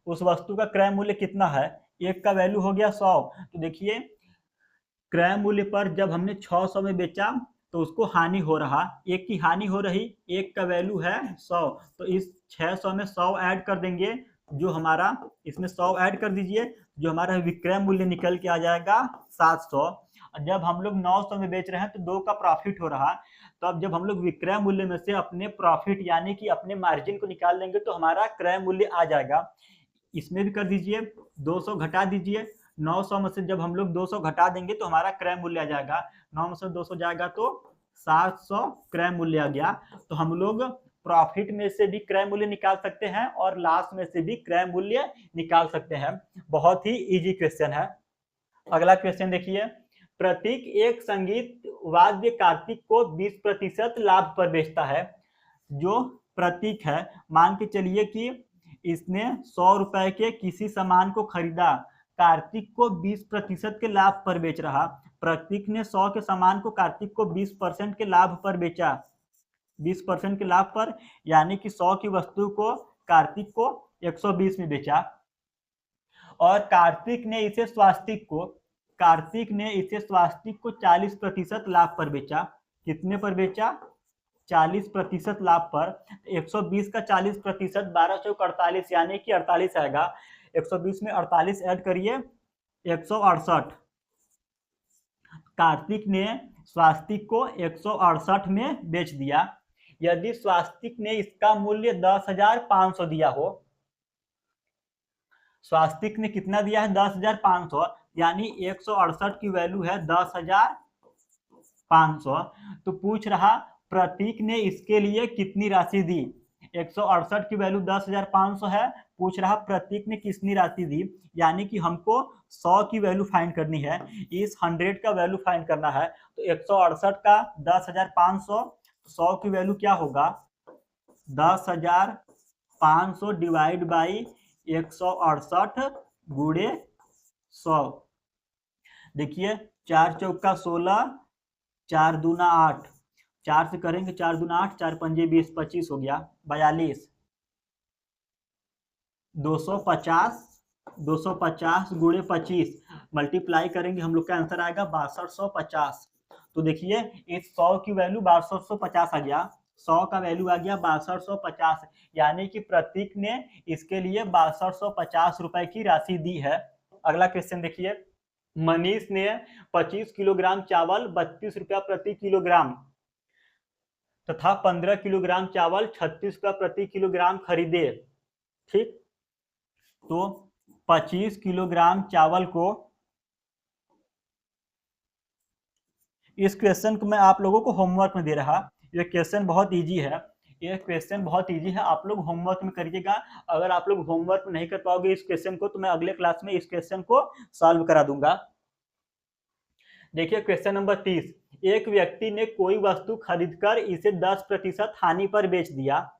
उस वस्तु का क्रय मूल्य कितना है, 1 का वैल्यू हो गया 100। तो देखिए क्रय मूल्य पर जब हमने 600 में बेचा तो उसको हानि हो रहा, 1 की हानि हो रही, 1 का वैल्यू है 100, तो इस 600 में 100 ऐड कर देंगे, जो हमारा इसमें 100 ऐड कर दीजिए, जो हमारा विक्रय मूल्य निकल के आ जाएगा 700। जब हम लोग 900 में बेच रहे हैं तो 2 का प्रॉफिट हो रहा, तो अब जब हम लोग विक्रय मूल्य में से अपने प्रॉफिट यानी कि अपने मार्जिन को निकाल देंगे तो हमारा क्रय मूल्य आ जाएगा। इसमें भी कर दीजिए, 200 घटा दीजिए, 900 में से जब हम लोग 200 घटा देंगे तो हमारा क्रय मूल्य आ जाएगा, 9 में से 200 जाएगा तो 700 क्रय मूल्य आ गया। तो हम लोग प्रॉफिट में से भी क्रय मूल्य निकाल सकते हैं और लॉस में से भी क्रय मूल्य निकाल सकते हैं। बहुत ही इजी क्वेश्चन है। अगला क्वेश्चन देखिए, प्रतीक एक संगीत वाद्य कार्तिक को 20% लाभ पर बेचता है। जो प्रतीक है, मान के चलिए कि इसने 100 रुपए के किसी सामान को खरीदा, कार्तिक को 20% के लाभ पर बेच रहा। प्रतीक ने 100 के सामान को कार्तिक को 20% के लाभ पर बेचा, 20% के लाभ पर, यानी कि 100 की वस्तु को कार्तिक को 120 में बेचा। और कार्तिक ने इसे स्वास्तिक को 40% लाभ पर बेचा। कितने पर बेचा, 40% लाभ पर। 120 का 40%, 12 चौक 48, यानी कि 48 आएगा। 120 में 48 ऐड करिए, 168। कार्तिक ने स्वास्तिक को 168 में बेच दिया। यदि स्वास्तिक ने इसका मूल्य 10,500 दिया हो, स्वास्तिक ने कितना दिया है, 10,500, यानी 168 की वैल्यू है 10,500। तो पूछ रहा प्रतीक ने इसके लिए कितनी राशि दी। 168 की वैल्यू 10,500 है, पूछ रहा प्रतीक ने कितनी राशि दी, यानी कि हमको 100 की वैल्यू फाइंड करनी है, इस 100 का वैल्यू फाइंड करना है। तो 168 का 10,500, 100 की वैल्यू क्या होगा, 10,500 डिवाइड बाई 168, गुणे 100। देखिए 4 चौका 16, 4 दूना 8, 4 से करेंगे 4 दूना 8, 4 पंजे 20, 25 हो गया 42। 250, 250 गुणे 25 मल्टीप्लाई करेंगे, हम लोग का आंसर आएगा 6250। तो देखिए इस 100 की वैल्यू 6250 आ गया, 100 का वैल्यू आ गया 6250, यानी कि प्रतीक ने इसके लिए 6250 रुपए की राशि दी है। अगला क्वेश्चन देखिए, मनीष ने 25 किलोग्राम चावल 32 रुपया प्रति किलोग्राम तथा 15 किलोग्राम चावल 36 रुपया प्रति किलोग्राम खरीदे। ठीक, तो 25 किलोग्राम चावल को, इस क्वेश्चन को मैं आप लोगों को होमवर्क में दे रहा, ये क्वेश्चन बहुत इजी है, ये क्वेश्चन बहुत इजी है, आप लोग होमवर्क में करिएगा। अगर आप लोग होमवर्क में नहीं कर पाओगे इस क्वेश्चन को, तो मैं अगले क्लास में इस क्वेश्चन को सॉल्व करा दूंगा। देखिए क्वेश्चन नंबर 30, एक व्यक्ति ने कोई वस्तु खरीदकर इसे 10% हानि पर बेच दिया।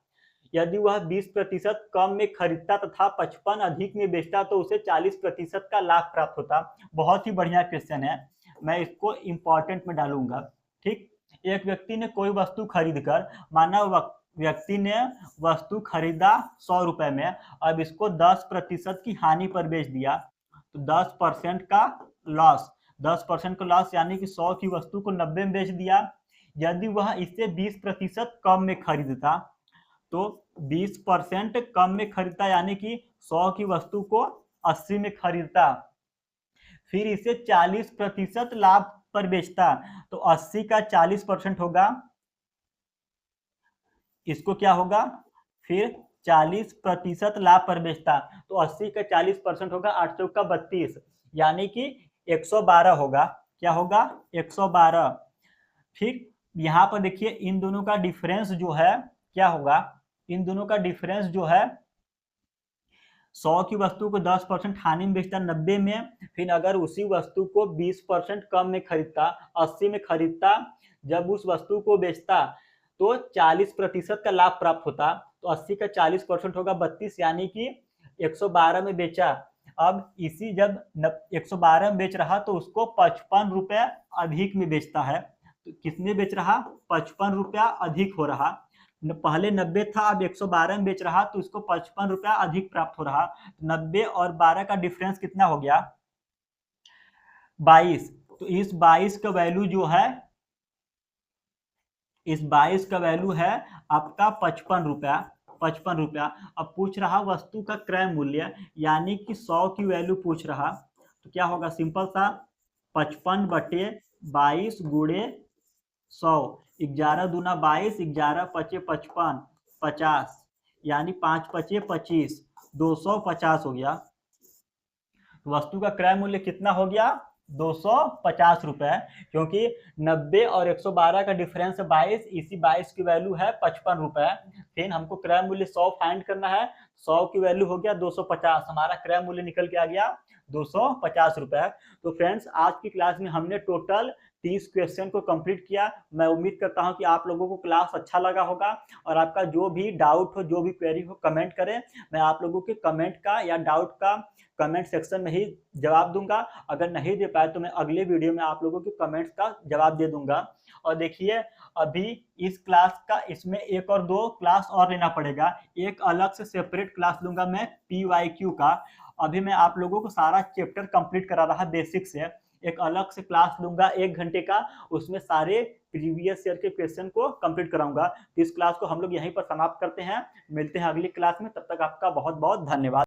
यदि वह 20% कम में खरीदता तथा 55 अधिक में बेचता तो उसे 40% का लाभ प्राप्त होता। बहुत ही बढ़िया क्वेश्चन है, मैं इसको इंपॉर्टेंट में डालूंगा। ठीक, एक व्यक्ति ने कोई वस्तु खरीदकर, माना व्यक्ति ने वस्तु खरीदा 100 रुपए में, अब इसको 10% की हानि पर बेच दिया, तो 10% का लॉस, 10% का लॉस यानी कि 100 की वस्तु को 90 में बेच दिया। यदि वह इसे 20% कम में खरीदता, तो 20% कम में खरीदता यानी कि 100 की वस्तु को 80 में खरीदता, फिर इसे 40% लाभ पर बेचता, तो 80 का 40% होगा, इसको क्या होगा, फिर 40% लाभ पर बेचता, तो 80 का 40% होगा 8 चौका 32, यानी कि 112 होगा। क्या होगा, 112। फिर यहाँ पर देखिए इन दोनों का डिफरेंस जो है क्या होगा, इन दोनों का डिफरेंस जो है, 100 की वस्तु को 10% हानि में बेचता 90 में, फिर अगर उसी वस्तु को 20% कम में खरीदता, 80 में खरीदता, जब उस वस्तु को बेचता तो 40% का लाभ प्राप्त होता, तो 80 का 40% होगा 32, यानी कि 112 में बेचा। अब इसी जब 112 में बेच रहा तो उसको 55 रुपया अधिक में बेचता है, तो कितने बेच रहा, 55 रुपया अधिक हो रहा, पहले 90 था अब 112 में बेच रहा, तो उसको 55 रुपया अधिक प्राप्त हो रहा। 90 और 12 का डिफरेंस कितना हो गया, 22। तो इस 22 का वैल्यू जो है, इस 22 का वैल्यू है आपका 55 रुपया, 55 रुपया। अब पूछ रहा वस्तु का क्रय मूल्य, यानी कि 100 की वैल्यू पूछ रहा, तो क्या होगा, सिंपल सा 55/22 गुणे 100, 11 दूना 22, 11 पचे 55, 50, यानी 5 पचे 25, 250 हो गया। वस्तु का क्रय मूल्य कितना हो गया, 250 रुपए, क्योंकि 90 और 112 का डिफरेंस 22, इसी 22 की वैल्यू है 55 रुपए। फिर हमको क्रय मूल्य 100 फाइंड करना है, 100 की वैल्यू हो गया 250, हमारा क्रय मूल्य निकल के आ गया 250 रुपए। तो फ्रेंड्स आज की क्लास में हमने टोटल 30 क्वेश्चन को कंप्लीट किया। मैं उम्मीद करता हूं कि आप लोगों को क्लास अच्छा लगा होगा, और आपका जो भी डाउट हो, जो भी क्वेरी हो, कमेंट करें, मैं आप लोगों के कमेंट का या डाउट का कमेंट सेक्शन में ही जवाब दूंगा। अगर नहीं दे पाए तो मैं अगले वीडियो में आप लोगों के कमेंट्स का जवाब दे दूंगा। और देखिए अभी इस क्लास का, इसमें एक और 2 क्लास और लेना पड़ेगा, एक अलग से सेपरेट क्लास लूंगा मैं PYQ का। अभी मैं आप लोगों को सारा चैप्टर कंप्लीट करा रहा बेसिक से, एक अलग से क्लास लूंगा 1 घंटे का, उसमें सारे प्रीवियस ईयर के क्वेश्चन को कंप्लीट कराऊंगा। इस क्लास को हम लोग यहीं पर समाप्त करते हैं, मिलते हैं अगली क्लास में, तब तक आपका बहुत बहुत धन्यवाद।